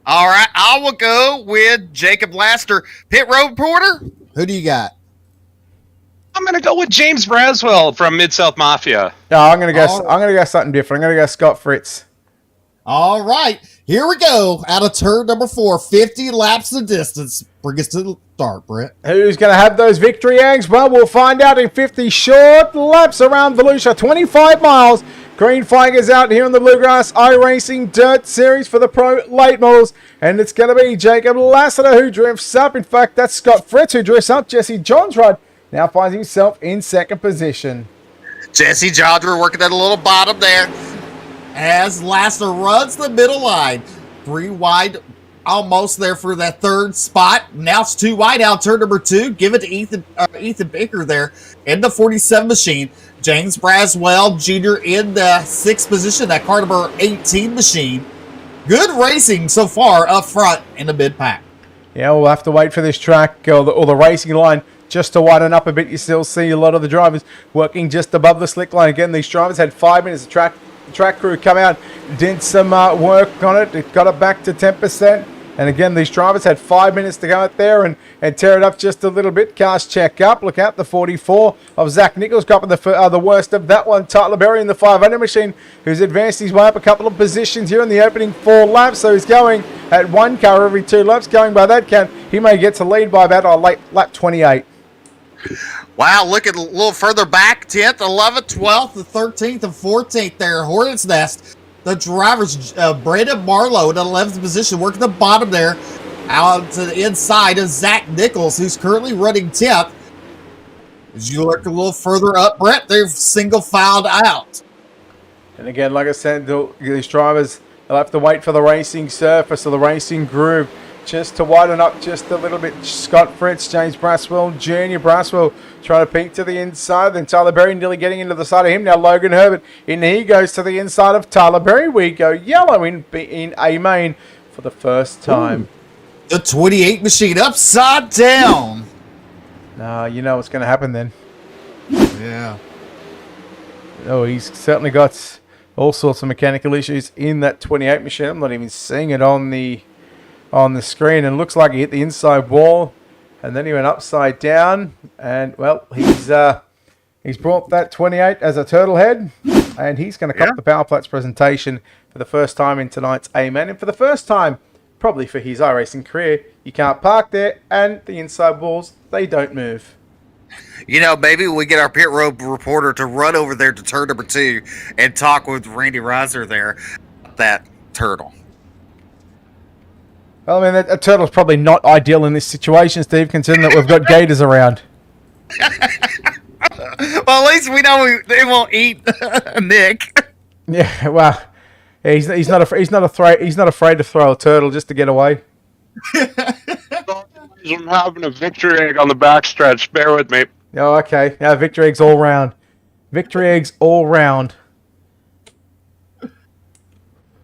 All right, I will go with Jacob Laster. Pit road reporter, who do you got? I'm going to go with James Braswell from Mid-South Mafia. No, I'm gonna go something different. I'm gonna go Scott Fritz. All right, here we go. Out of turn number 4, 50 laps of distance. Bring us to the start, Brett. Who's going to have those victory eggs? Well, we'll find out in 50 short laps around Volusia. 25 miles. Green flag is out here in the Bluegrass Iracing Dirt Series for the Pro Late Models. And it's going to be Jacob Lassiter who drifts up. In fact, that's Scott Fritz who drifts up. Jesse Johnsrud now finds himself in second position. Jesse Jodra working at a little bottom there. As Lassiter runs the middle line. 3 wide, almost there for that 3rd spot. Now it's 2 wide out, turn number 2. Give it to Ethan Baker there in the 47 machine. James Braswell Jr. in the 6th position, that car number 18 machine. Good racing so far up front in the mid-pack. Yeah, we'll have to wait for this track or the racing line just to widen up a bit. You still see a lot of the drivers working just above the slick line. Again, these drivers had 5 minutes. The track crew come out, did some work on it. It got it back to 10%. And again, these drivers had 5 minutes to go out there and tear it up just a little bit. Cars check up. Look out, the 44 of Zach Nichols dropping the worst of that one. Tyler Berry in the 500 machine, who's advanced his way up a couple of positions here in the opening 4 laps. So he's going at 1 car every 2 laps. Going by that count, he may get to lead by about lap 28. Wow, look at a little further back. 10th, 11th, 12th, the 13th, and 14th there. Hornet's Nest. The drivers, Brandon Marlowe in the 11th position, working the bottom there. Out to the inside of Zach Nichols, who's currently running 10th. As you look a little further up, Brett, they've single filed out. And again, like I said, these drivers, they'll have to wait for the racing surface or the racing groove just to widen up just a little bit. Scott Fritz, James Braswell Jr. Braswell trying to peek to the inside. Then Tyler Berry nearly getting into the side of him. Now Logan Herbert, in he goes to the inside of Tyler Berry. We go yellow in A main for the first time. Ooh. The 28 machine upside down. No, you know what's going to happen then. Yeah. Oh, he's certainly got all sorts of mechanical issues in that 28 machine. I'm not even seeing it on the screen, and it looks like he hit the inside wall, and then he went upside down, and well, he's brought that 28 as a turtle head, and he's going to cop the Power Plats presentation for the first time in tonight's A-Man, and for the first time probably for his iRacing career. You can't park there, and the inside walls, they don't move. You know, maybe we get our pit road reporter to run over there to turn number 2 and talk with Randy Reiser there about that turtle. Well, I mean, a turtle's probably not ideal in this situation, Steve, considering that we've got gators around. Well, at least we know they won't eat Nick. Yeah, well, he's not afraid to throw a turtle just to get away. I'm having a victory egg on the backstretch. Bear with me. Oh, okay. Yeah, victory eggs all round. Victory eggs all round.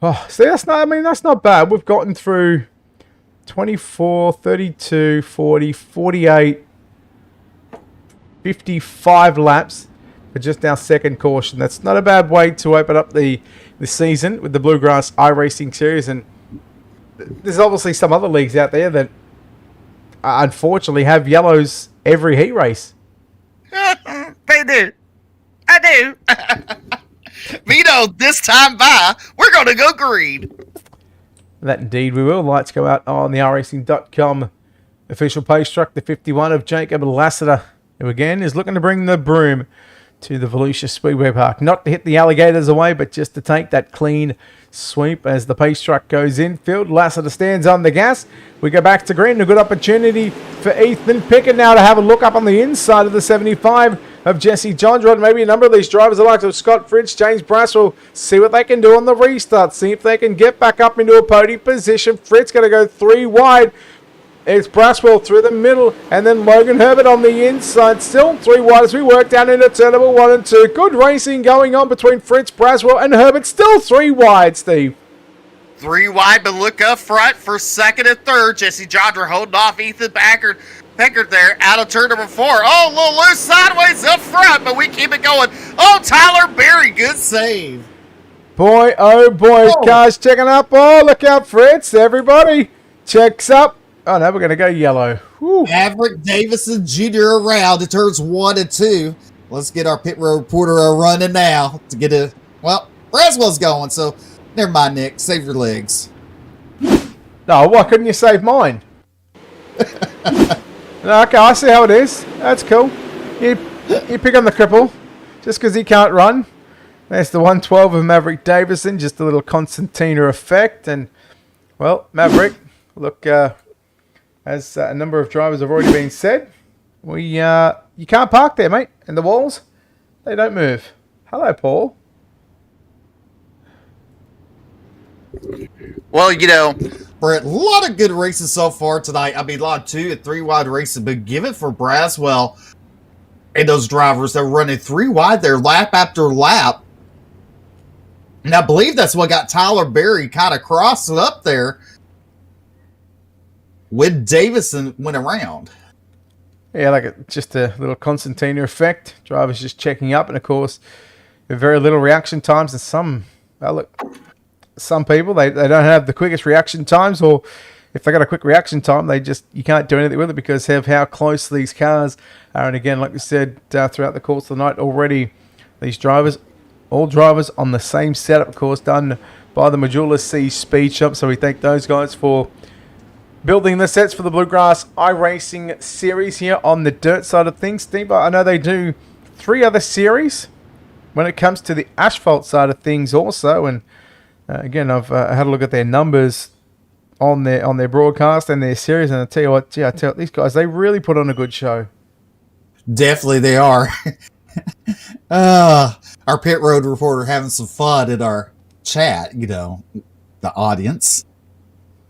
Oh, see, that's not bad. We've gotten through 24, 32, 40, 48, 55 laps for just our second caution. That's not a bad way to open up the season with the Bluegrass Iracing series. And there's obviously some other leagues out there that unfortunately have yellows every heat race. They do. I do. Vito, this time by, we're going to go green. That indeed we will. Lights go out on the racing.com official page truck, the 51 of Jacob Lassiter, who again is looking to bring the broom to the Volusia Speedway Park. Not to hit the alligators away, but just to take that clean sweep as the pace truck goes infield. Lassiter stands on the gas. We go back to green. A good opportunity for Ethan Pickett now to have a look up on the inside of the 75 of Jesse Johnsrod. Maybe a number of these drivers, the likes of Scott Fritz, James Braswell, see what they can do on the restart. See if they can get back up into a podium position. Fritz going to go 3 wide. It's Braswell through the middle, and then Logan Herbert on the inside. Still 3 wide as we work down into turn number 1 and 2. Good racing going on between Fritz, Braswell, and Herbert. Still 3 wide, Steve. 3 wide, but look up front for second and third. Jesse Johnsrod holding off Ethan Packard there out of turn number 4. Oh, a little loose sideways up front, but we keep it going. Oh, Tyler Berry, good save. Boy, oh boy, cars checking up. Oh, look out, Fritz. Everybody checks up. Oh, no, we're going to go yellow. Whew. Maverick Davison Jr. around. It turns 1 and 2. Let's get our pit road reporter running now to get a... Well, Braswell's going, so never mind, Nick. Save your legs. No, why couldn't you save mine? No, okay, I see how it is. That's cool. You pick on the cripple just because he can't run. There's the 112 of Maverick Davison. Just a little concertina effect. And, well, Maverick, look... as a number of drivers have already been said, you can't park there, mate. And the walls, they don't move. Hello, Paul. Well, you know, Brett, a lot of good races so far tonight. I mean, a lot of 2 and 3 wide races, but given for Braswell and those drivers that are running 3 wide there lap after lap. And I believe that's what got Tyler Berry kind of crossing up there when Davison went around. Yeah, just a little concertina effect. Drivers just checking up, and of course, with very little reaction times. And some people they don't have the quickest reaction times, or if they got a quick reaction time, you can't do anything with it because of how close these cars are. And again, like we said throughout the course of the night already, all drivers on the same setup, of course, done by the Majula C Speed Shop. So we thank those guys for building the sets for the Bluegrass iRacing series here on the dirt side of things. Steve, I know they do 3 other series when it comes to the asphalt side of things also. And again, I've had a look at their numbers on their broadcast and their series. And I tell you what, these guys, they really put on a good show. Definitely they are. Our pit road reporter having some fun in our chat, the audience.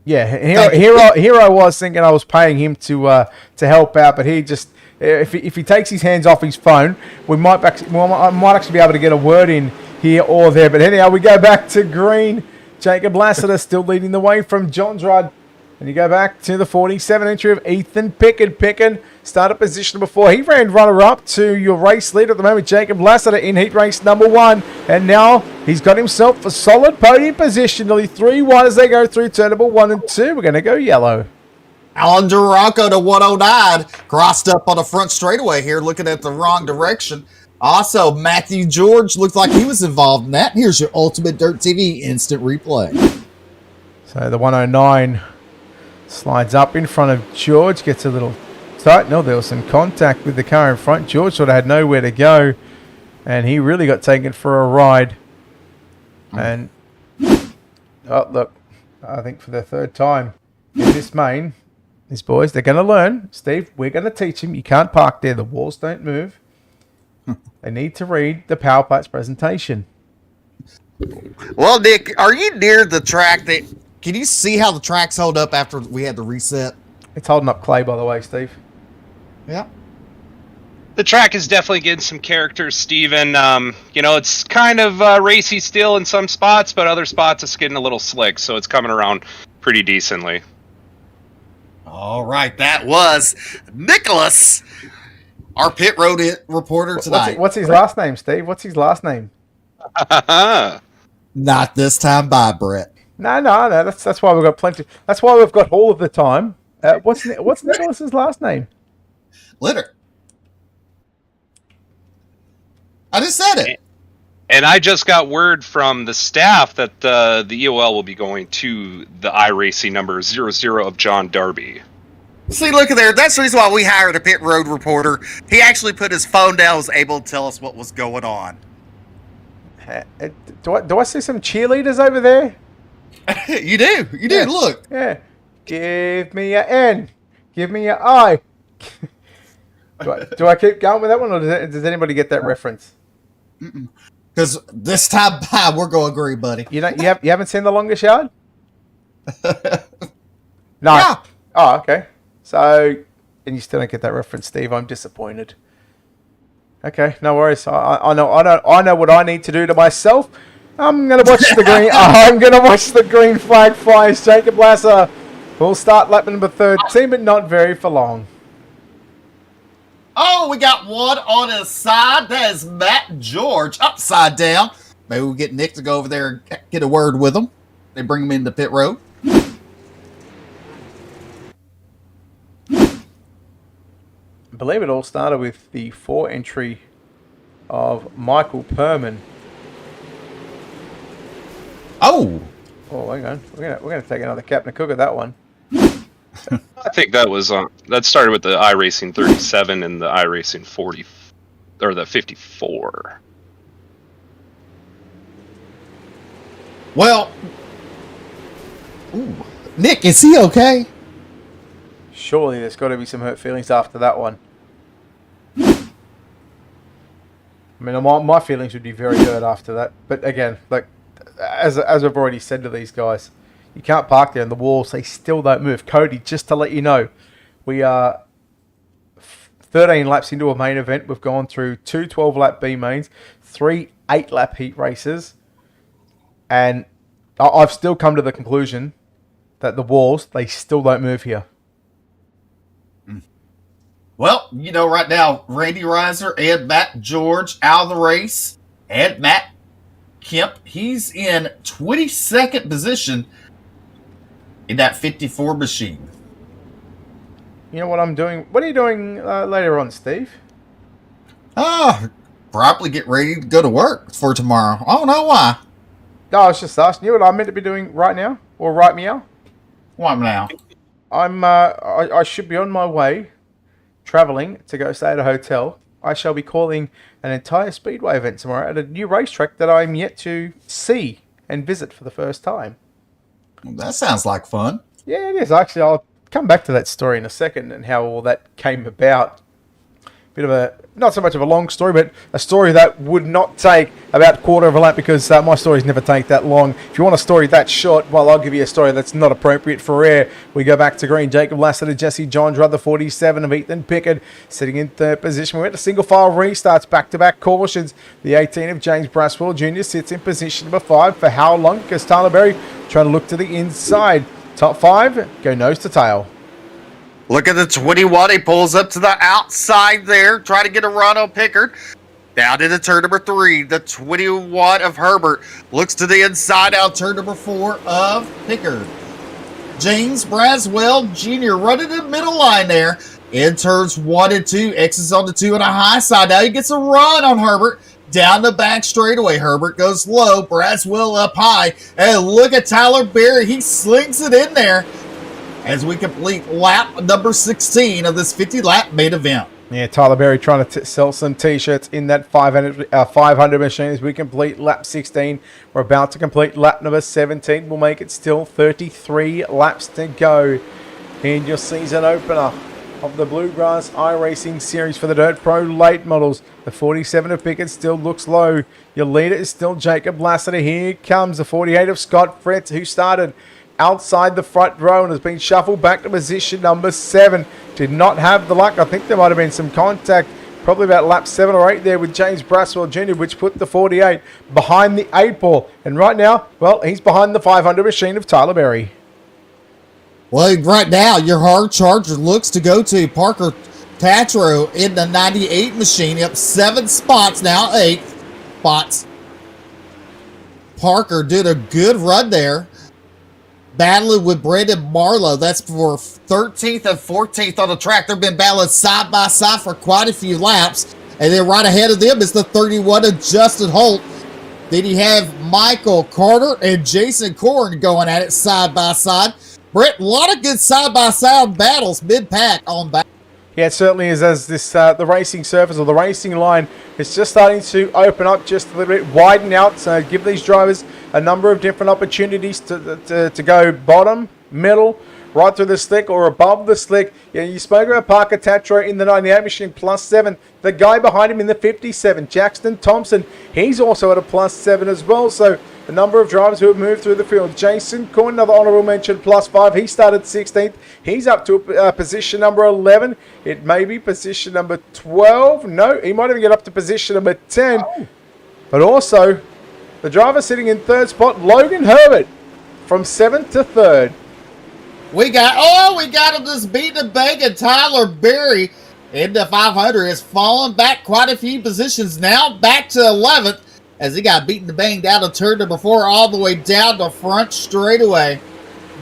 Yeah, here I was thinking I was paying him to help out, but he just if he takes his hands off his phone, I might actually be able to get a word in here or there. But anyhow, we go back to green. Jacob Lassiter still leading the way from Johnsrod. And you go back to the 47 entry of Ethan Pickett. Pickett started position before. He ran runner-up to your race leader at the moment, Jacob Lassiter, in heat race number 1. And now he's got himself a solid podium position. Nearly 3 wide as they go through turn number 1 and 2. We're going to go yellow. Alan Duranco to 109. Crossed up on the front straightaway here, looking at the wrong direction. Also, Matthew George looked like he was involved in that. Here's your Ultimate Dirt TV instant replay. So the 109 slides up in front of George, gets a little tight. No, there was some contact with the car in front. George sort of had nowhere to go, and he really got taken for a ride. And, oh, look, I think for the third time in this main, these boys, they're going to learn. Steve, we're going to teach them. You can't park there. The walls don't move. They need to read the power parts presentation. Well, Nick, are you near the track that... Can you see how the tracks hold up after we had the reset? It's holding up clay, by the way, Steve. Yeah. The track is definitely getting some character, Steven. You know, it's kind of racy still in some spots, but other spots it's getting a little slick, so it's coming around pretty decently. All right, that was Nichols, our pit road reporter tonight. What's his last name, Steve? What's his last name? Not this time by Brett. No. That's why we've got plenty. That's why we've got all of the time. What's Nicholas's last name? Litter. I just said it. And I just got word from the staff that the EOL will be going to the iRacing number 00 of John Darby. See, look at there. That's the reason why we hired a pit road reporter. He actually put his phone down, was able to tell us what was going on. Do I see some cheerleaders over there? You do. Yeah. Look. Yeah. Give me an N. Give me an I. do I keep going with that one, or does anybody get that reference? Because this time by, we're going to agree, buddy. You haven't seen The Longest Yard? No. Yeah. Oh, okay. So, and you still don't get that reference, Steve. I'm disappointed. Okay, no worries. I know what I need to do to myself. I'm gonna watch the green. I'm gonna watch the green flag flies. Jacob Lasser will start lap number 13, but not very for long. Oh, we got one on his side. That is Matt George, upside down. Maybe we'll get Nick to go over there and get a word with him. They bring him into pit road. I believe it all started with the 4 entry of Michael Perman. Oh, hang on. We're gonna take another Captain Cook at that one. I think that was that started with the iRacing 37 and the iRacing 40 or the 54. well. Ooh. Nick, is he okay? Surely there's got to be some hurt feelings after that one. I mean, my feelings would be very hurt after that. But again, like as I've already said to these guys, you can't park there, and the walls, they still don't move. Cody, just to let you know, we are 13 laps into a main event. We've gone through 2 12-lap B mains, 3 8-lap heat races, and I've still come to the conclusion that the walls, they still don't move here. Well, you know, right now, Randy Reiser and Matt George out of the race. And Matt Kemp, he's in 22nd position in that 54 machine. You know what I'm doing? What are you doing later on, Steve? Probably get ready to go to work for tomorrow. I don't know why. No, I was just asking you what I'm meant to be doing right now, or right meow. What now? I should be on my way, traveling to go stay at a hotel. I shall be calling an entire speedway event tomorrow at a new racetrack that I'm yet to see and visit for the first time. That sounds like fun. Yeah, it is. Actually, I'll come back to that story in a second and how all that came about. Bit of a, not so much of a long story, but a story that would not take about a quarter of a lap, because my stories never take that long. If you want a story that short, well, I'll give you a story that's not appropriate for air. We go back to green. Jacob Lassiter, Jesse Johns, the 47 of Ethan Pickett, sitting in third position. We went to single file restarts, back-to-back cautions. The 18 of James Braswell Jr. sits in position number 5. For how long? Because Tyler Berry trying to look to the inside. Top 5 go nose to tail. Look at the 21. He pulls up to the outside there, try to get a run on Pickard. Down into turn number 3. The 21 of Herbert looks to the inside out. Turn number 4 of Pickard. James Braswell Jr. running the middle line there. In turns 1 and 2. Exits on the 2 and a high side. Now he gets a run on Herbert. Down the back straightaway. Herbert goes low. Braswell up high. And look at Tyler Berry. He slings it in there as we complete lap number 16 of this 50-lap main event. Yeah, Tyler Berry trying to sell some T-shirts in that 500 machine as we complete lap 16. We're about to complete lap number 17. We'll make it still 33 laps to go in your season opener of the Bluegrass Iracing Series for the Dirt Pro late models. The 47 of Pickett still looks low. Your leader is still Jacob Lassiter. Here comes the 48 of Scott Fretz, who started outside the front row and has been shuffled back to position number 7. Did not have the luck. I think there might have been some contact probably about lap 7 or 8 there with James Braswell Jr., which put the 48 behind the 8 ball. And right now, well, he's behind the 500 machine of Tyler Berry. Well, right now, your hard charger looks to go to Parker Tatro in the 98 machine. Up 7 spots now, 8 spots. Parker did a good run there, battling with Brandon Marlowe. That's for 13th and 14th on the track. They've been battling side by side for quite a few laps. And then right ahead of them is the 31 of Justin Holt. Then you have Michael Carter and Jason Korn going at it side by side. Brett, a lot of good side-by-side battles mid-pack on back. Yeah, it certainly is, as this the racing surface or the racing line is just starting to open up just a little bit, widen out, so give these drivers a number of different opportunities to go bottom, middle, right through the slick or above the slick. Yeah, you spoke about Parker Tatro in the 98 machine, +7. The guy behind him in the 57, Jackson Thompson, he's also at a +7 as well. So a number of drivers who have moved through the field. Jason Coyne, another honourable mention, +5. He started 16th. He's up to position number 11. It may be position number 12. No, he might even get up to position number 10. Oh. But also, the driver sitting in 3rd spot, Logan Herbert, from 7th to 3rd. We got him just beating the bank, and Tyler Berry in the 500 has fallen back quite a few positions, now back to 11th as he got beaten the bang down to turn number 4 all the way down the front straightaway.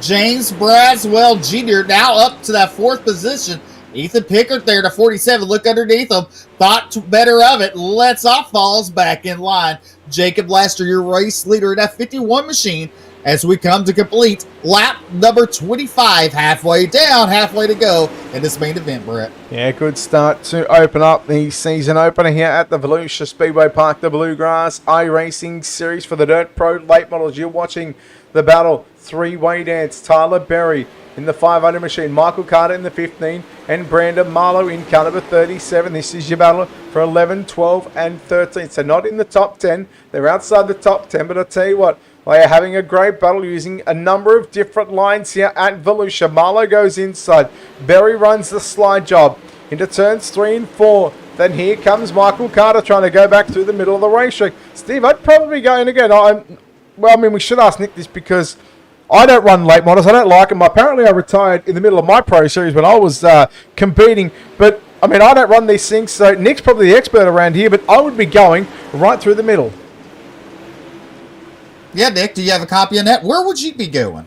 James Braswell Jr. now up to that 4th position. Ethan Pickard there to 47. Look underneath him. Thought better of it. Lets off, falls back in line. Jacob Laster, your race leader in that 51 machine, as we come to complete lap number 25. Halfway down, halfway to go in this main event, Brett. Yeah, good start to open up the season opener here at the Volusia Speedway Park, the Bluegrass iRacing Series for the Dirt Pro late models. You're watching the battle three-way dance. Tyler Berry in the 500 machine, Michael Carter in the 15, and Brandon Marlowe in car number 37. This is your battle for 11, 12, and 13. So not in the top 10. They're outside the top 10, but I'll tell you what, they are having a great battle using a number of different lines here at Volusia. Marlowe goes inside. Berry runs the slide job into turns 3 and 4. Then here comes Michael Carter trying to go back through the middle of the racetrack. Steve, I'd probably go in again. We should ask Nick this because I don't run late models. I don't like them. Apparently, I retired in the middle of my pro series when I was competing. But, I don't run these things. So Nick's probably the expert around here. But I would be going right through the middle. Yeah, Nick, do you have a copy of that? Where would you be going?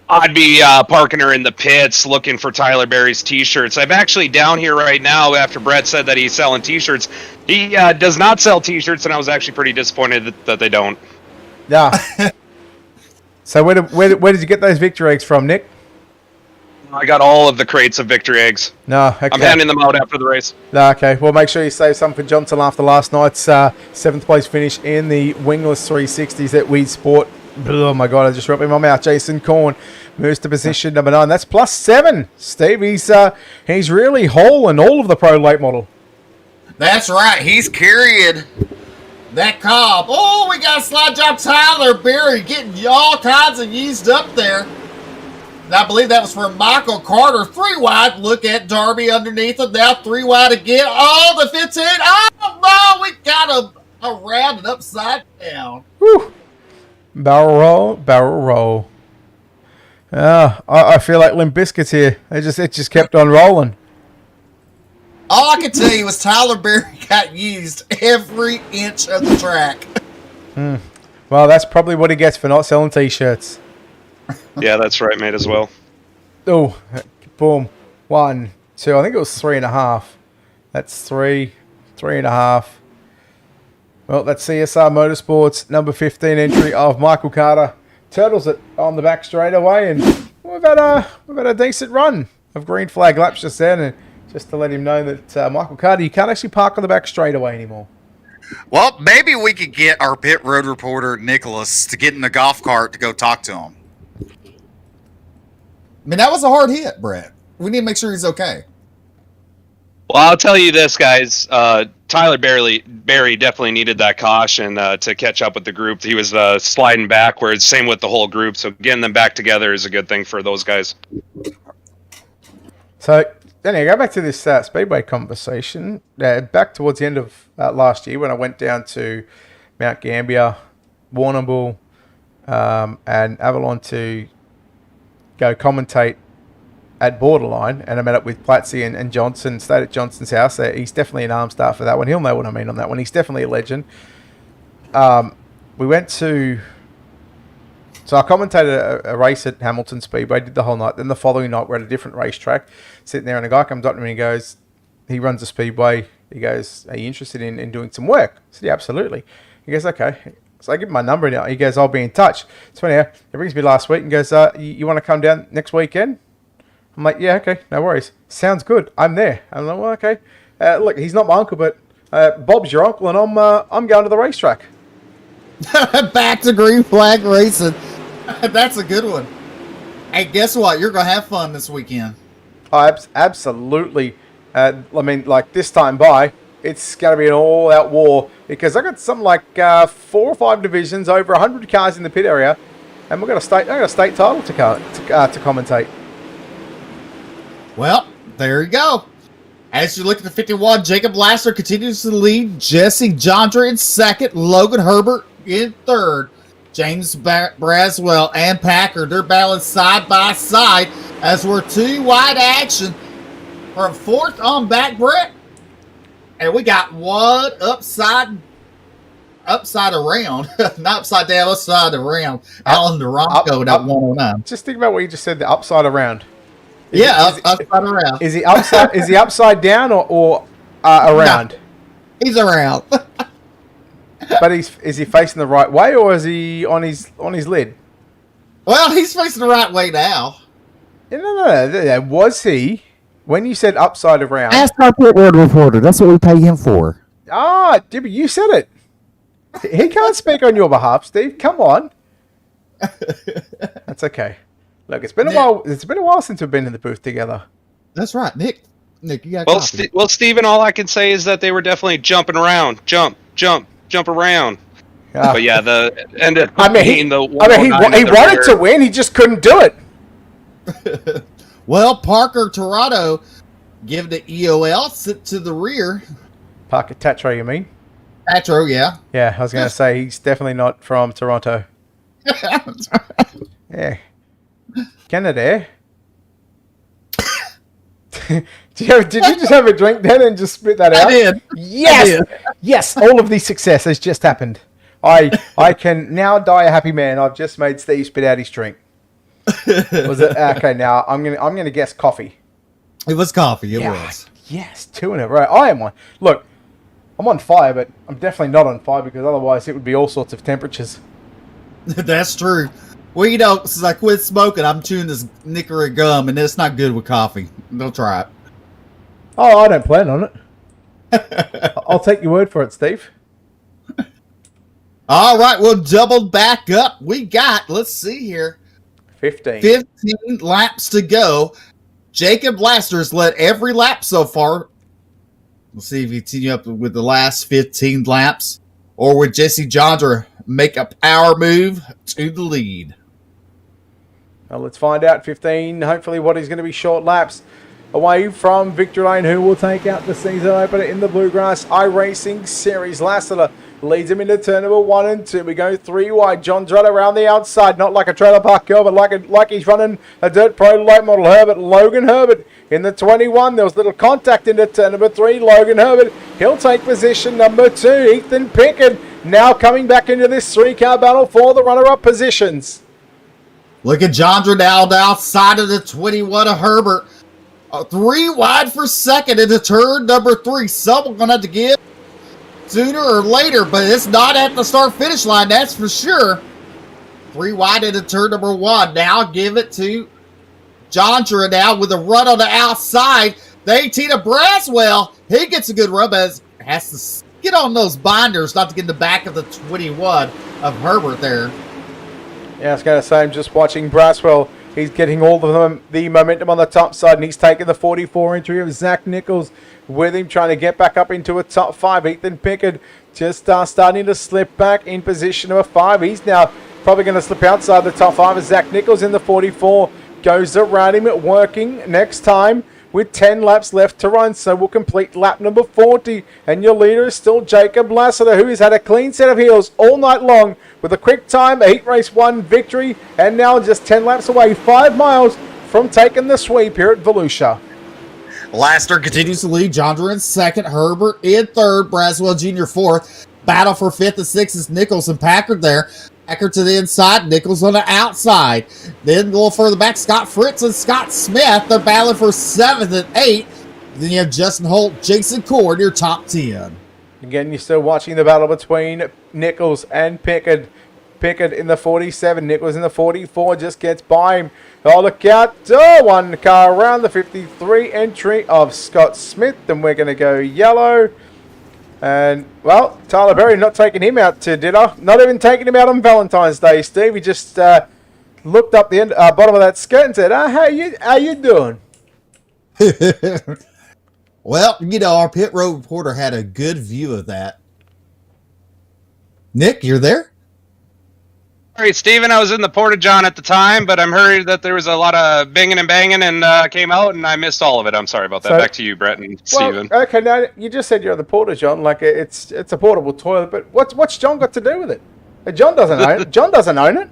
I'd be parking her in the pits looking for Tyler Berry's T-shirts. I'm actually down here right now after Brett said that he's selling T-shirts. He does not sell T-shirts, and I was actually pretty disappointed that they don't. Yeah. So where did you get those victory eggs from, Nick? I got all of the crates of victory eggs. No, okay. I'm handing them out after the race. No, okay. Well, make sure you save some for Johnson after last night's 7th place finish in the wingless 360s that we sport. Oh my God, I just ripped in my mouth. Jason Korn moves to position number 9. That's +7. Steve, he's really hauling all of the pro late model. That's right. He's carrying that cob. Oh, we got a slide job. Tyler Berry getting all kinds of used up there. And I believe that was for Michael Carter. 3 wide. Look at Darby underneath him. Now 3 wide again. Oh, the 15. Oh, no. We got him around and upside down. Whew. Barrel roll, barrel roll. I feel like Limp Bizkit's here. It just kept on rolling. All I can tell you is Tyler Berry got used every inch of the track. Well, that's probably what he gets for not selling T-shirts. Yeah, that's right, mate, as well. Oh, boom. 1, 2. I think it was 3.5. That's 3.5. Well, that's CSR Motorsports, number 15 entry of Michael Carter. Turtles it on the back straightaway, and we've had a decent run of green flag laps just then, and just to let him know that Michael Carter, you can't actually park on the back straightaway anymore. Well, maybe we could get our pit road reporter, Nichols, to get in the golf cart to go talk to him. I mean, that was a hard hit, Brett. We need to make sure he's okay. Well, I'll tell you this, guys. Tyler Berry definitely needed that caution to catch up with the group. He was sliding backwards. Same with the whole group. So getting them back together is a good thing for those guys. So, anyway, go back to this Speedway conversation. Back towards the end of last year when I went down to Mount Gambier, Warrnambool, and Avalon to go commentate at Borderline, and I met up with Platzi and Johnson, stayed at Johnson's house. He's definitely an arm star for that one. He'll know what I mean on that one. He's definitely a legend. We went to... So I commentated a race at Hamilton Speedway, did the whole night. Then the following night, we're at a different racetrack, sitting there, and a guy comes up to me and he goes, he runs a Speedway. He goes, are you interested in doing some work? I said, yeah, absolutely. He goes, okay. So I give him my number now. He goes, I'll be in touch. So anyhow, he brings me last week and goes, you want to come down next weekend? I'm like, yeah, okay, no worries. Sounds good. I'm there. I'm like, well, okay. Look, he's not my uncle, but Bob's your uncle, and I'm going to the racetrack. Back to green flag racing. That's a good one. Hey, guess what? You're going to have fun this weekend. Oh, absolutely. I mean, like this time by, it's going to be an all-out war because I got something like 4 or 5 divisions, over 100 cars in the pit area, and I got a state title to commentate. Well, there you go. As you look at the 51, Jacob Lasser continues to lead. Jesse Jondra in second. Logan Herbert in third. James Braswell and Packard, they're battling side by side as we're 2 wide action from fourth on back, Brett. And we got one upside around. Not upside down, upside around. Alan Durango, that 109. Just think about what you just said, the upside around. Upside around. Is he upside? Is he upside down or around? No, he's around. But is he facing the right way or is he on his lid? Well, he's facing the right way now. No. Was he when you said upside around? Ask our pit road reporter. That's what we pay him for. Ah, Jimmy, you said it. He can't speak on your behalf, Steve. Come on. That's okay. Look, it's been a while. It's been a while since we've been in the booth together. That's right, Nick. Nick, you got well, Stephen. All I can say is that they were definitely jumping around, jump around. But yeah, the end up being the. he wanted to win. He just couldn't do it. Well, Parker Toronto give the EOL sit to the rear. Parker Tatro, you mean? Tatro, yeah. Yeah, I was going to say he's definitely not from Toronto. Yeah. Canada. Did you just have a drink then and just spit that out? I did. Yes, yes. All of the success has just happened. I can now die a happy man. I've just made Steve spit out his drink. Was it okay? Now I'm gonna guess coffee. It was coffee. It was. Yes, 2 in a row. I am on. Look, I'm on fire, but I'm definitely not on fire because otherwise it would be all sorts of temperatures. That's true. Well, you know, since I quit smoking, I'm chewing this Nickery gum, and it's not good with coffee. Don't try it. Oh, I don't plan on it. I'll take your word for it, Steve. All right, we'll double back up. We got, let's see here, 15 laps to go. Jacob Laster's led every lap so far. We'll see if he continue up with the last 15 laps, or would Jesse Jondra make a power move to the lead? Well, let's find out. 15, hopefully what is going to be short laps away from Victory Lane, who will take out the season opener in the Bluegrass Iracing Series. Lassiter leads him into turn number 1 and 2. We go 3 wide. John Drudd around the outside, not like a trailer park girl, but like he's running a dirt pro late model. Logan Herbert in the 21. There was little contact into turn number 3. Logan Herbert, he'll take position number 2. Ethan Pickett now coming back into this 3-car battle for the runner-up positions. Look at John Drudd now outside of the 21 of Herbert. 3 wide for second into turn number 3. Someone going to have to give sooner or later, but it's not at the start-finish line, that's for sure. 3 wide into turn number 1. Now give it to John Drudd now with a run on the outside. The 18 of Braswell, he gets a good run, but has to get on those binders not to get in the back of the 21 of Herbert there. Yeah, I was going to say, I'm just watching Braswell. He's getting all the momentum on the top side, and he's taking the 44 entry of Zach Nichols with him, trying to get back up into a top 5. Ethan Pickett just starting to slip back in position number 5. He's now probably going to slip outside the top 5 as Zach Nichols in the 44 goes around him, working next time with 10 laps left to run. So we'll complete lap number 40, and your leader is still Jacob Lassiter, who has had a clean set of heels all night long with a quick time, a heat race 1 victory, and now just 10 laps away, 5 miles from taking the sweep here at Volusia. Laster continues to lead. John Drudd in second. Herbert in third. Braswell Jr. fourth. Battle for fifth and sixth is Nichols and Packard there. Packard to the inside. Nichols on the outside. Then a little further back, Scott Fritz and Scott Smith. They're battling for seventh and eighth. Then you have Justin Holt, Jason Cord, your top 10. Again, you're still watching the battle between Nichols and Pickard. Pickard in the 47, Nichols in the 44, just gets by him. Oh, look out. Oh, 1 car around the 53 entry of Scott Smith, and we're going to go yellow. And, well, Tyler Berry not taking him out to dinner. Not even taking him out on Valentine's Day, Steve. He just looked up the bottom of that skirt and said, how you doing? Well, you know, our pit road reporter had a good view of that. Nick, you're there? All right, Steven, I was in the Porta-John at the time, but I'm heard that there was a lot of banging and banging and came out, and I missed all of it. I'm sorry about that. Back to you, Brett and Steven. Okay, now you just said you're the Porta-John, like it's a portable toilet, but what's John got to do with it? John doesn't own it. John doesn't own it.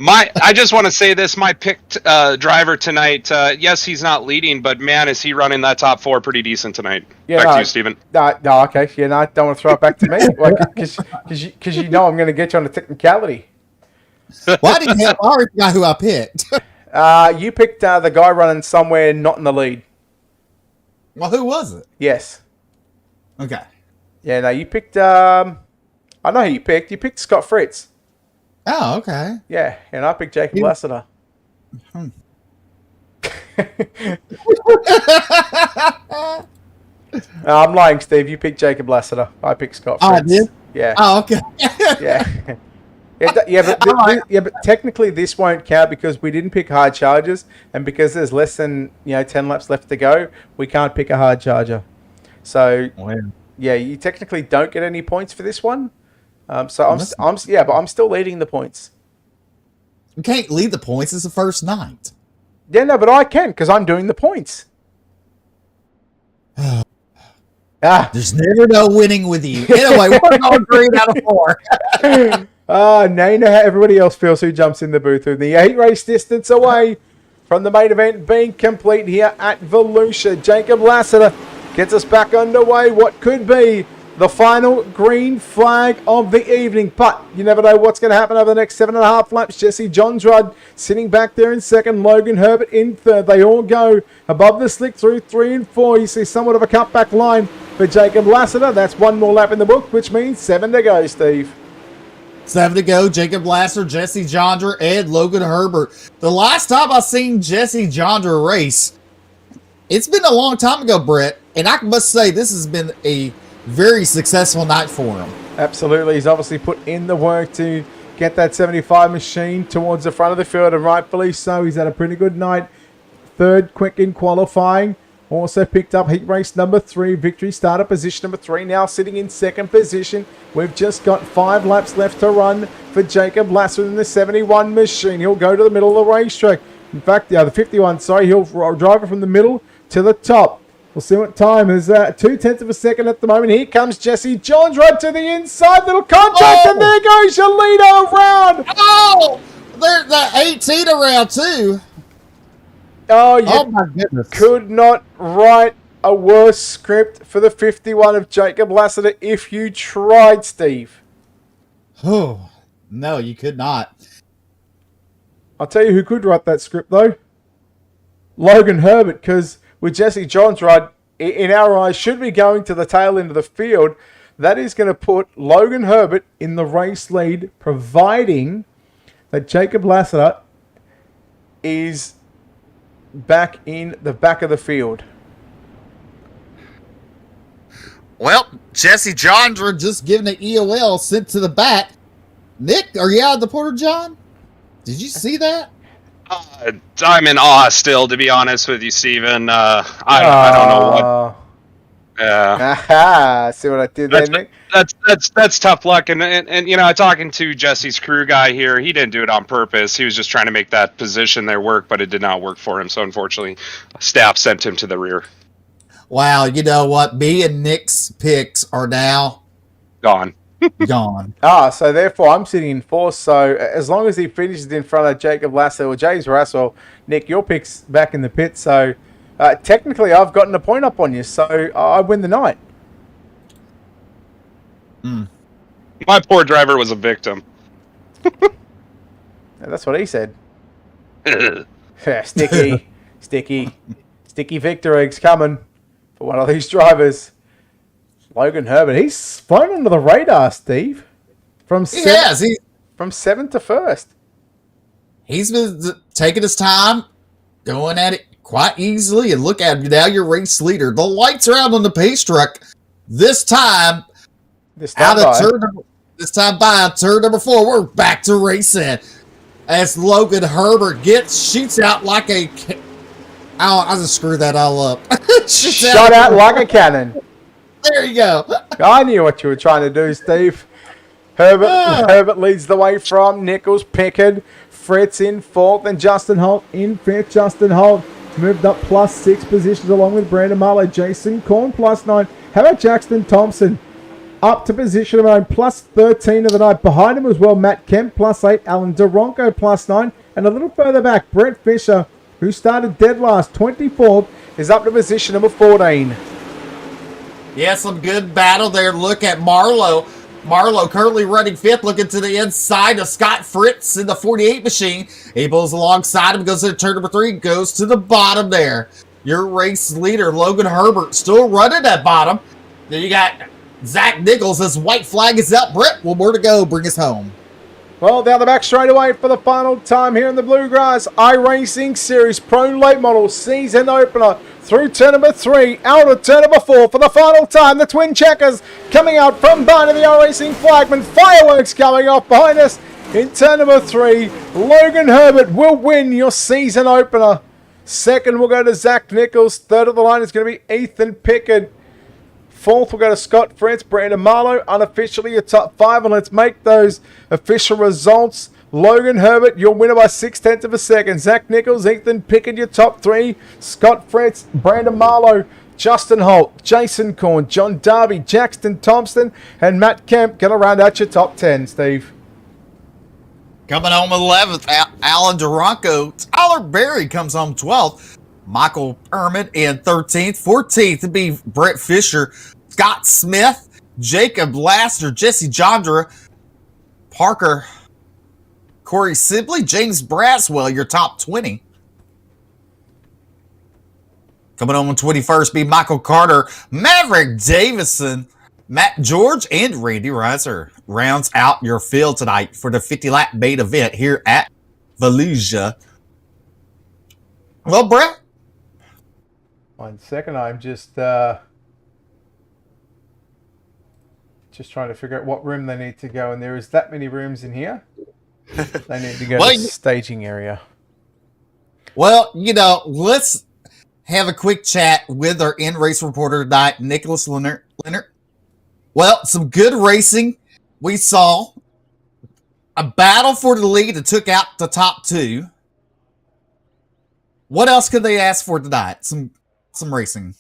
I just want to say this, my picked driver tonight, yes, he's not leading, but man, is he running that top 4 pretty decent tonight. Yeah, back to you, Steven. No, okay. Yeah, no, don't want to throw it back to me. Because you know I'm going to get you on a technicality. Well, I didn't have, I already forgot who I picked. You picked the guy running somewhere not in the lead. Well, who was it? Yes. Okay. Yeah, no, you picked, I know who you picked. You picked Scott Fritz. Oh, okay. Yeah, and I picked Jacob Lassiter. I'm lying, Steve. You picked Jacob Lassiter. I picked Scott Fritz. Oh, I did? Yeah. Oh, okay. Yeah. But technically this won't count because we didn't pick hard chargers, and because there's less than 10 laps left to go, we can't pick a hard charger. So yeah, you technically don't get any points for this one. But I'm still leading the points. You can't lead the points. It's the first night. Yeah, no, but I can because I'm doing the points. There's never no winning with you. Anyway, we're going 3 out of 4. Now you know how everybody else feels who jumps in the booth with the 8 race distance away from the main event being complete here at Volusia. Jacob Lassiter gets us back underway. What could be the final green flag of the evening. But you never know what's going to happen over the next 7.5 laps. Jesse John Drudd sitting back there in second. Logan Herbert in third. They all go above the slick through 3 and 4. You see somewhat of a cutback line for Jacob Lassiter. That's 1 more lap in the book, which means 7 to go, Steve. 7 to go. Jacob Lassiter, Jesse John Drudd, and Logan Herbert. The last time I seen Jesse John Drudd race, it's been a long time ago, Brett. And I must say, this has been a very successful night for him. Absolutely. He's obviously put in the work to get that 75 machine towards the front of the field, and rightfully so. He's had a pretty good night. Third quick in qualifying. Also picked up heat race number 3. Victory starter position number 3. Now sitting in second position. We've just got 5 laps left to run for Jacob Lassiter in the 71 machine. He'll go to the middle of the racetrack. In fact, the 51, sorry. He'll drive it from the middle to the top. We'll see what time is. 0.2 of a second at the moment. Here comes Jesse Johns right to the inside. Little contact, and there goes your leader around. Oh, they're the 18 around too. Oh, you Oh my goodness. could not write a worse script for the 51 of Jacob Lassiter if you tried, Steve. Oh, no, you could not. I'll tell you who could write that script, though. Logan Herbert, because with Jesse Johns right, in our eyes, should be going to the tail end of the field. That is going to put Logan Herbert in the race lead, providing that Jacob Lassiter is back in the back of the field. Well, Jesse Johns We're just giving an EOL sent to the back. Nick, are you out of the Porter John? Did you see that? I'm in awe still, to be honest with you, Steven. I don't know what. Yeah. Aha! See what I did there, Nick? That's tough luck, and you know, talking to Jesse's crew guy here, he didn't do it on purpose. He was just trying to make that position there work, but it did not work for him. So unfortunately, staff sent him to the rear. Wow, you know what? Me and Nick's picks are now Gone. gone. So therefore I'm sitting in fourth. So as long as he finishes in front of Jacob Lassiter or James Russell, Nick, your pick's back in the pit. So technically I've gotten a point up on you. So I win the night. My poor driver was a victim. That's what he said. Sticky victor eggs coming for one of these drivers. Logan Herbert, he's flown under the radar, Steve. From seventh to first. He's been taking his time, going at it quite easily, and look at him now. Your race leader. The lights are out on the pace truck. This time by turn number 4. We're back to racing as Logan Herbert shoots out like a. I just screwed that all up. Shot out like a cannon. There you go. I knew what you were trying to do, Steve. Herbert leads the way from Nichols, Pickard, Fritz in fourth, and Justin Holt in fifth. Justin Holt moved up +6 positions along with Brandon Marlowe, Jason Korn +9. How about Jackson Thompson? Up to position of own, +13 of the night. Behind him as well, Matt Kemp +8, Alan Duronco +9, and a little further back, Brett Fisher, who started dead last, 24th, is up to position number 14. Yeah, some good battle there. Look at Marlowe. Marlowe currently running 5th, looking to the inside of Scott Fritz in the 48 machine. He pulls alongside him, goes to turn number 3, goes to the bottom there. Your race leader, Logan Herbert, still running at bottom. Then you got Zach Nichols. His white flag is up. Brett, one more to go. Bring us home. Well, down the back straight away for the final time here in the Bluegrass Iracing Series Pro Late Model Season Opener through turn number 3, out of turn number 4 for the final time. The Twin Checkers coming out from behind the Iracing flagman. Fireworks going off behind us in turn number 3. Logan Herbert will win your season opener. Second will go to Zach Nichols. Third of the line is going to be Ethan Pickard. Fourth, we'll go to Scott Fritz, Brandon Marlowe, unofficially your top 5. And let's make those official results. Logan Herbert, your winner by 0.6 of a second. Zach Nichols, Ethan Pickard, your top 3. Scott Fritz, Brandon Marlowe, Justin Holt, Jason Korn, John Darby, Jackson Thompson, and Matt Kemp going to round out your top 10, Steve. Coming home 11th, Alan Duranco. Tyler Berry comes home 12th. Michael Ehrman in 13th. 14th to be Brett Fisher, Scott Smith, Jacob Lassiter, Jesse Jondra, Parker, Corey Sibley, James Braswell, your top 20. Coming home on 21st be Michael Carter, Maverick Davison, Matt George, and Randy Reiser. Rounds out your field tonight for the 50-lap main event here at Volusia. Well, Brett? 1 second, I'm just trying to figure out what room they need to go, and there is that many rooms in here. They need to go to the staging area. Well, you know, let's have a quick chat with our in-race reporter tonight, Nicholas Leonard. Well, some good racing. We saw a battle for the lead that took out the top 2. What else could they ask for tonight? Some racing.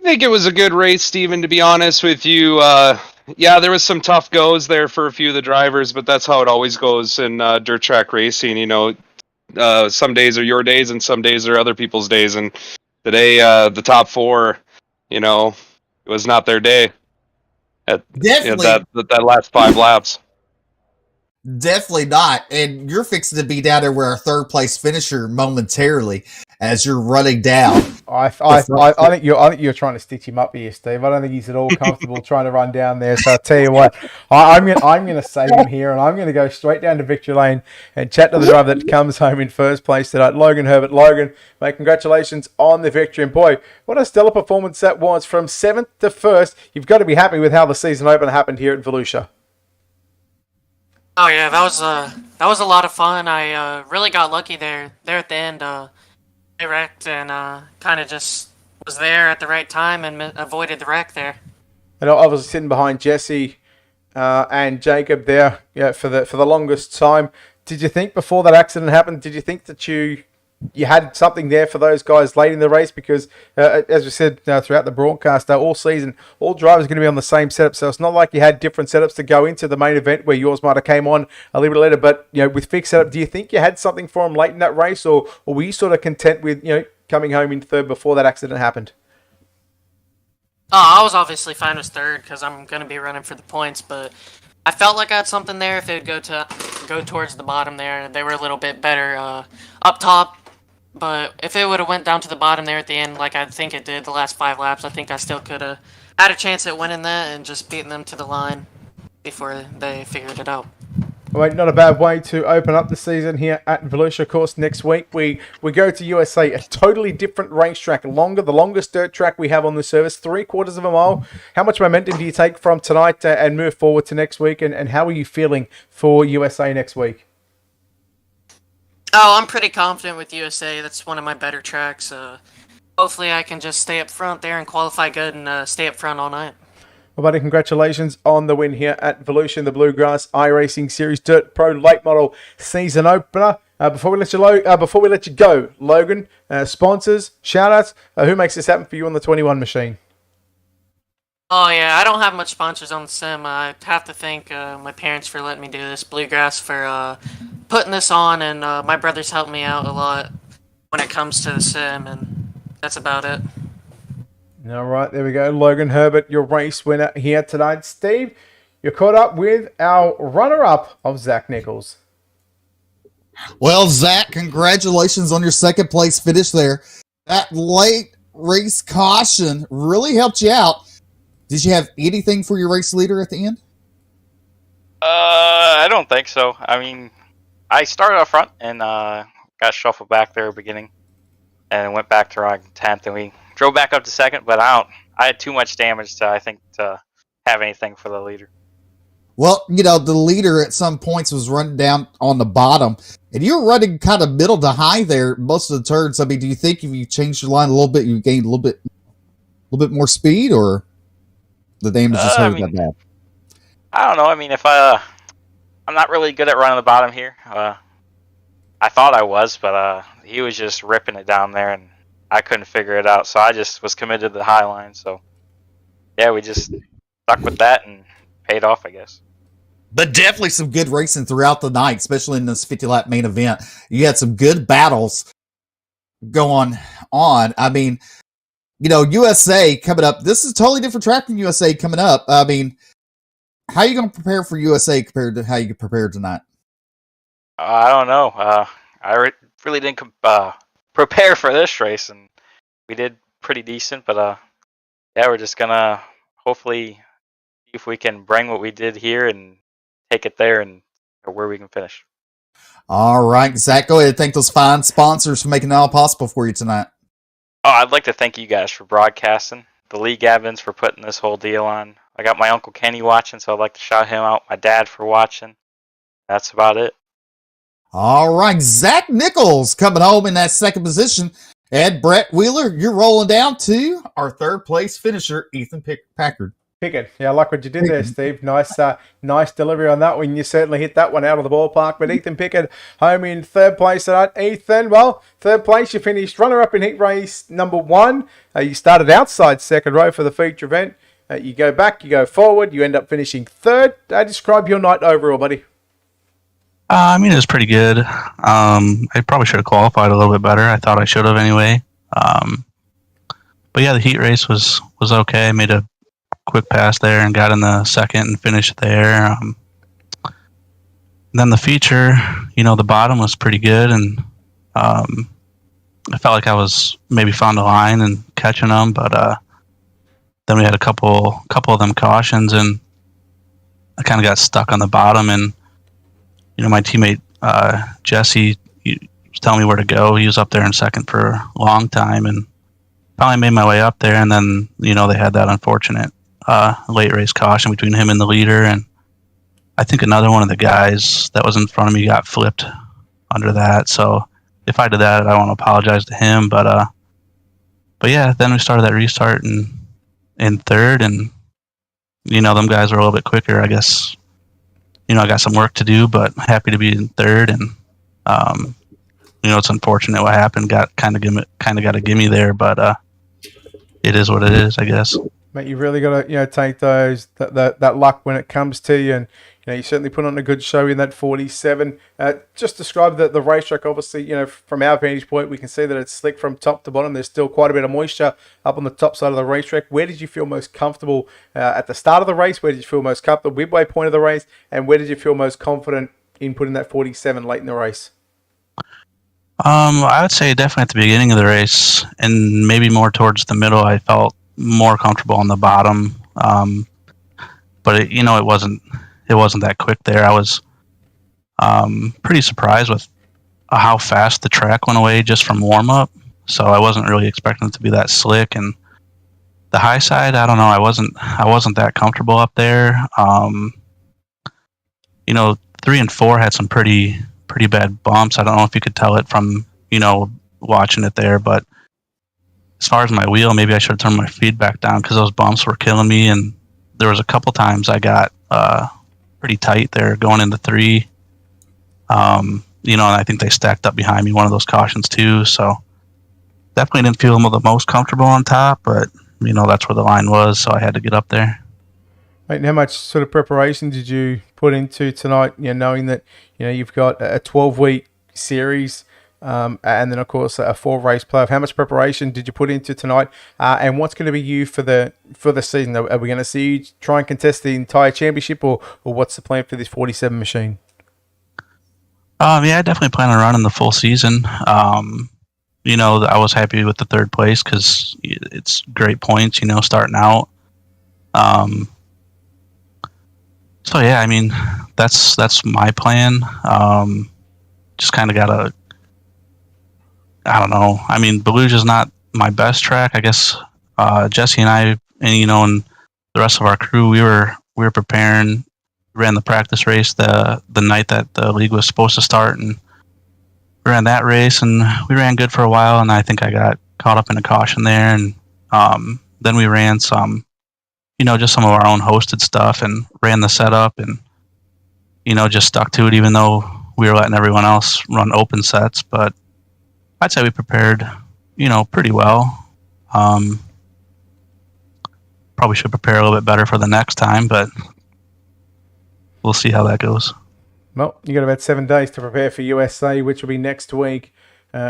I think it was a good race, Steven, to be honest with you. Yeah, there was some tough goes there for a few of the drivers, but that's how it always goes in dirt track racing. Some days are your days and some days are other people's days. And today, the top four, it was not their day at Definitely. that last 5 laps. Definitely not. And you're fixing to be down there where our third place finisher momentarily as you're running down. I think you're trying to stitch him up here, Steve. I don't think he's at all comfortable trying to run down there. So I'll tell you what, I'm gonna save him here, and I'm gonna go straight down to victory lane and chat to the driver that comes home in first place tonight, Logan Herbert. Logan, mate, congratulations on the victory, and boy, what a stellar performance that was from 7th to 1st. You've got to be happy with how the season opener happened here at Volusia. Oh yeah, that was a lot of fun. I really got lucky there at the end. I wrecked and kind of just was there at the right time and avoided the wreck there. And I was sitting behind Jesse and Jacob there, for the longest time. Did you think before that accident happened? Did you think that you had something there for those guys late in the race? Because as we said throughout the broadcast, all season, all drivers are going to be on the same setup. So it's not like you had different setups to go into the main event where yours might have came on a little bit later. But with fixed setup, do you think you had something for them late in that race, or were you sort of content with coming home in third before that accident happened? Oh, I was obviously fine with third because I'm going to be running for the points, but I felt like I had something there if it would go towards the bottom there. They were a little bit better up top. But if it would have went down to the bottom there at the end, like I think it did the last 5 laps, I think I still could have had a chance at winning that and just beating them to the line before they figured it out. All right, not a bad way to open up the season here at Volusia. Of course, next week we go to USA, a totally different racetrack, the longest dirt track we have on the service, 3/4 of a mile. How much momentum do you take from tonight and move forward to next week, and how are you feeling for USA next week? Oh, I'm pretty confident with USA. That's one of my better tracks. Hopefully I can just stay up front there and qualify good and stay up front all night. Well, buddy, congratulations on the win here at Volusia in the Bluegrass Iracing Series Dirt Pro Late Model Season Opener. Before we let you go, Logan, sponsors, shout-outs, who makes this happen for you on the 21 machine? Oh yeah, I don't have much sponsors on the sim. I have to thank my parents for letting me do this, Bluegrass for putting this on, and my brothers helped me out a lot when it comes to the sim, and that's about it. All right, there we go. Logan Herbert, your race winner here tonight. Steve, you're caught up with our runner-up of Zach Nichols. Well, Zach, congratulations on your second place finish there. That late race caution really helped you out. Did you have anything for your race leader at the end? I don't think so. I mean, I started up front and got shuffled back there at the beginning and went back to ride 10th, and we drove back up to second, but I had too much damage to have anything for the leader. Well, the leader at some points was running down on the bottom, and you were running kind of middle to high there most of the turns. I mean, do you think if you changed your line a little bit, you gained a little bit more speed, or the damage is that bad? I don't know. I mean, if I'm not really good at running the bottom here. I thought I was, but he was just ripping it down there, and I couldn't figure it out. So I just was committed to the high line. So yeah, we just stuck with that and paid off, I guess. But definitely some good racing throughout the night, especially in this 50-lap main event. You had some good battles going on. I mean, USA coming up. This is a totally different track from USA coming up. I mean, how are you going to prepare for USA compared to how you prepared tonight? I don't know. I really didn't prepare for this race, and we did pretty decent. But yeah, we're just gonna hopefully see if we can bring what we did here and take it there and where we can finish. All right, Zach, go ahead and thank those fine sponsors for making it all possible for you tonight. Oh, I'd like to thank you guys for broadcasting, the Lee Gavins for putting this whole deal on. I got my Uncle Kenny watching, so I'd like to shout him out, my dad for watching. That's about it. All right, Zach Nichols coming home in that second position. And Brett Wheeler, you're rolling down to our third place finisher, Ethan Packard. Pickett. Yeah, I like what you did there, Steve. Nice delivery on that one. You certainly hit that one out of the ballpark. But Ethan Pickett home in third place tonight. Ethan, well, third place, you finished runner-up in heat race number 1. You started outside second row for the feature event. You go back, you go forward, you end up finishing third. Describe your night overall, buddy. I mean, it was pretty good. I probably should have qualified a little bit better. I thought I should have anyway. But yeah, the heat race was okay. I made a quick pass there and got in the second and finished there. Then the feature, the bottom was pretty good, and I felt like I was maybe found a line and catching them, but then we had a couple of them cautions, and I kind of got stuck on the bottom. And my teammate Jesse was telling me where to go. He was up there in second for a long time, and finally made my way up there. And then they had that unfortunate late race caution between him and the leader, and I think another one of the guys that was in front of me got flipped under that. So if I did that, I want to apologize to him. But yeah, then we started that restart in third, and them guys were a little bit quicker. I guess I got some work to do, but happy to be in third. And it's unfortunate what happened. Got kind of got a gimme there, but it is what it is, I guess. Mate, you really got to take that luck when it comes to you, and you certainly put on a good show in that 47. Just describe the racetrack. Obviously, from our vantage point, we can see that it's slick from top to bottom. There's still quite a bit of moisture up on the top side of the racetrack. Where did you feel most comfortable at the start of the race? Where did you feel most comfortable midway point of the race? And where did you feel most confident in putting that 47 late in the race? I would say definitely at the beginning of the race, and maybe more towards the middle. I felt more comfortable on the bottom, but it wasn't that quick there. I was pretty surprised with how fast the track went away just from warm up. So I wasn't really expecting it to be that slick. And the high side, I don't know. I wasn't that comfortable up there. 3 and 4 had some pretty bad bumps. I don't know if you could tell it from watching it there, but as far as my wheel, maybe I should have turned my feedback down because those bumps were killing me. And there was a couple times I got pretty tight there going into 3. And I think they stacked up behind me one of those cautions too. So definitely didn't feel the most comfortable on top, but that's where the line was, so I had to get up there. Mate, and how much sort of preparation did you put into tonight? Knowing that you've got a 12-week series. And then, of course, a 4-race playoff. How much preparation did you put into tonight? And what's going to be you for the season? Are we going to see you try and contest the entire championship, or what's the plan for this 47 machine? Yeah, I definitely plan on running the full season. I was happy with the third place because it's great points, starting out. So yeah, I mean, that's my plan. Just kind of gotta. I don't know. I mean, Volusia's not my best track. I guess Jesse and I, and the rest of our crew, we were preparing. We ran the practice race the night that the league was supposed to start, and we ran that race, and we ran good for a while. And I think I got caught up in a caution there, and then we ran some, just some of our own hosted stuff, and ran the setup, and just stuck to it, even though we were letting everyone else run open sets, but. I'd say we prepared, pretty well. Probably should prepare a little bit better for the next time, but we'll see how that goes. Well, you got about 7 days to prepare for USA, which will be next week.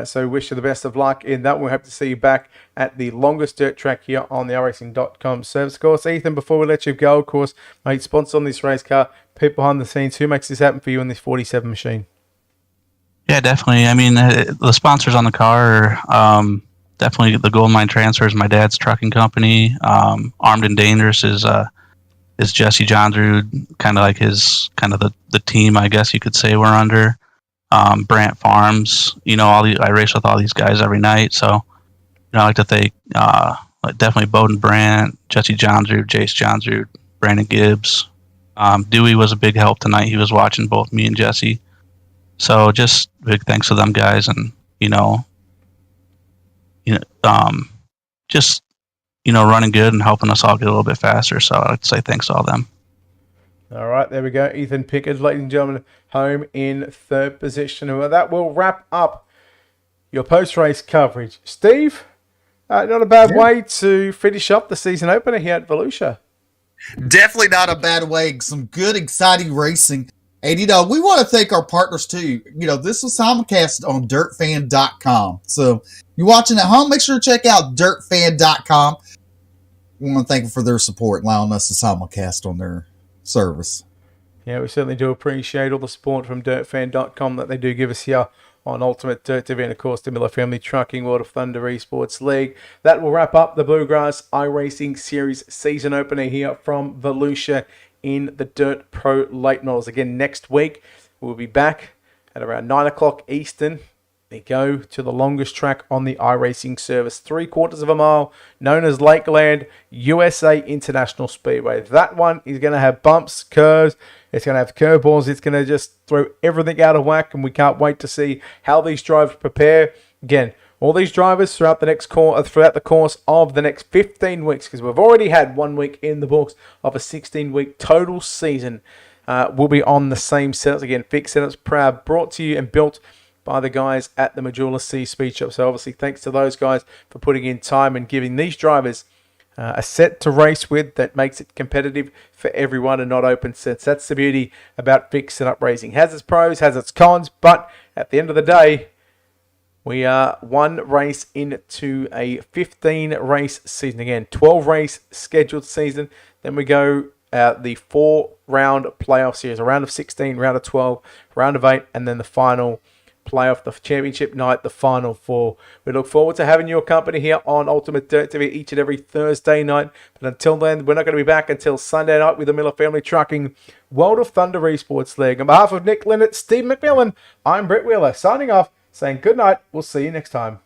So wish you the best of luck in that. We'll hope to see you back at the longest dirt track here on the iRacing.com service. Of course, Ethan, before we let you go, of course, mate, sponsor on this race car, people behind the scenes, who makes this happen for you in this 47 machine? Yeah, definitely. I mean, the sponsors on the car are definitely the Goldmine Transfers, my dad's trucking company. Armed and Dangerous is Jesse Johnsrud, kind of like the team, I guess you could say we're under. Brant Farms, I race with all these guys every night, so I like to thank definitely Bowden Brant, Jesse Johnsrud, Jace Johnsrud, Brandon Gibbs. Dewey was a big help tonight. He was watching both me and Jesse. So just big thanks to them guys, and just running good and helping us all get a little bit faster. So I'd say thanks to all them. All right, there we go. Ethan Pickard, ladies and gentlemen, home in third position. Well, that will wrap up your post-race coverage. Steve, not a bad way to finish up the season opener here at Volusia. Definitely not a bad way. Some good, exciting racing. And, we want to thank our partners, too. This was simulcast on dirtfan.com. So, you're watching at home, make sure to check out dirtfan.com. We want to thank them for their support, allowing us to simulcast on their service. Yeah, we certainly do appreciate all the support from dirtfan.com that they do give us here on Ultimate Dirt TV and, of course, the Miller Family Trucking World of Thunder Esports League. That will wrap up the Bluegrass Iracing Series season opener here from Volusia in the Dirt Pro Late Models. Again, next week, we'll be back at around 9 o'clock Eastern. They go to the longest track on the iRacing service, 3/4 of a mile, known as Lakeland USA International Speedway. That one is going to have bumps, curves, it's going to have curveballs, it's going to just throw everything out of whack, and we can't wait to see how these drivers prepare. Again, all these drivers throughout the course of the next 15 weeks, because we've already had 1 week in the books of a 16-week total season, will be on the same setups. Again, fixed setups, proud, brought to you and built by the guys at the Majula C Speed Shop. So obviously thanks to those guys for putting in time and giving these drivers a set to race with that makes it competitive for everyone and not open sets. That's the beauty about fixed setup racing. Has its pros, has its cons, but at the end of the day, we are one race into a 15 race season. Again, 12 race scheduled season. Then we go the 4-round playoff series, a round of 16, round of 12, round of 8, and then the final playoff, the championship night, the final 4. We look forward to having your company here on Ultimate Dirt TV each and every Thursday night. But until then, we're not going to be back until Sunday night with the Miller Family Trucking World of Thunder Esports League. On behalf of Nick Linnett, Steve McMillan, I'm Brett Wheeler, signing off, saying good night. We'll see you next time.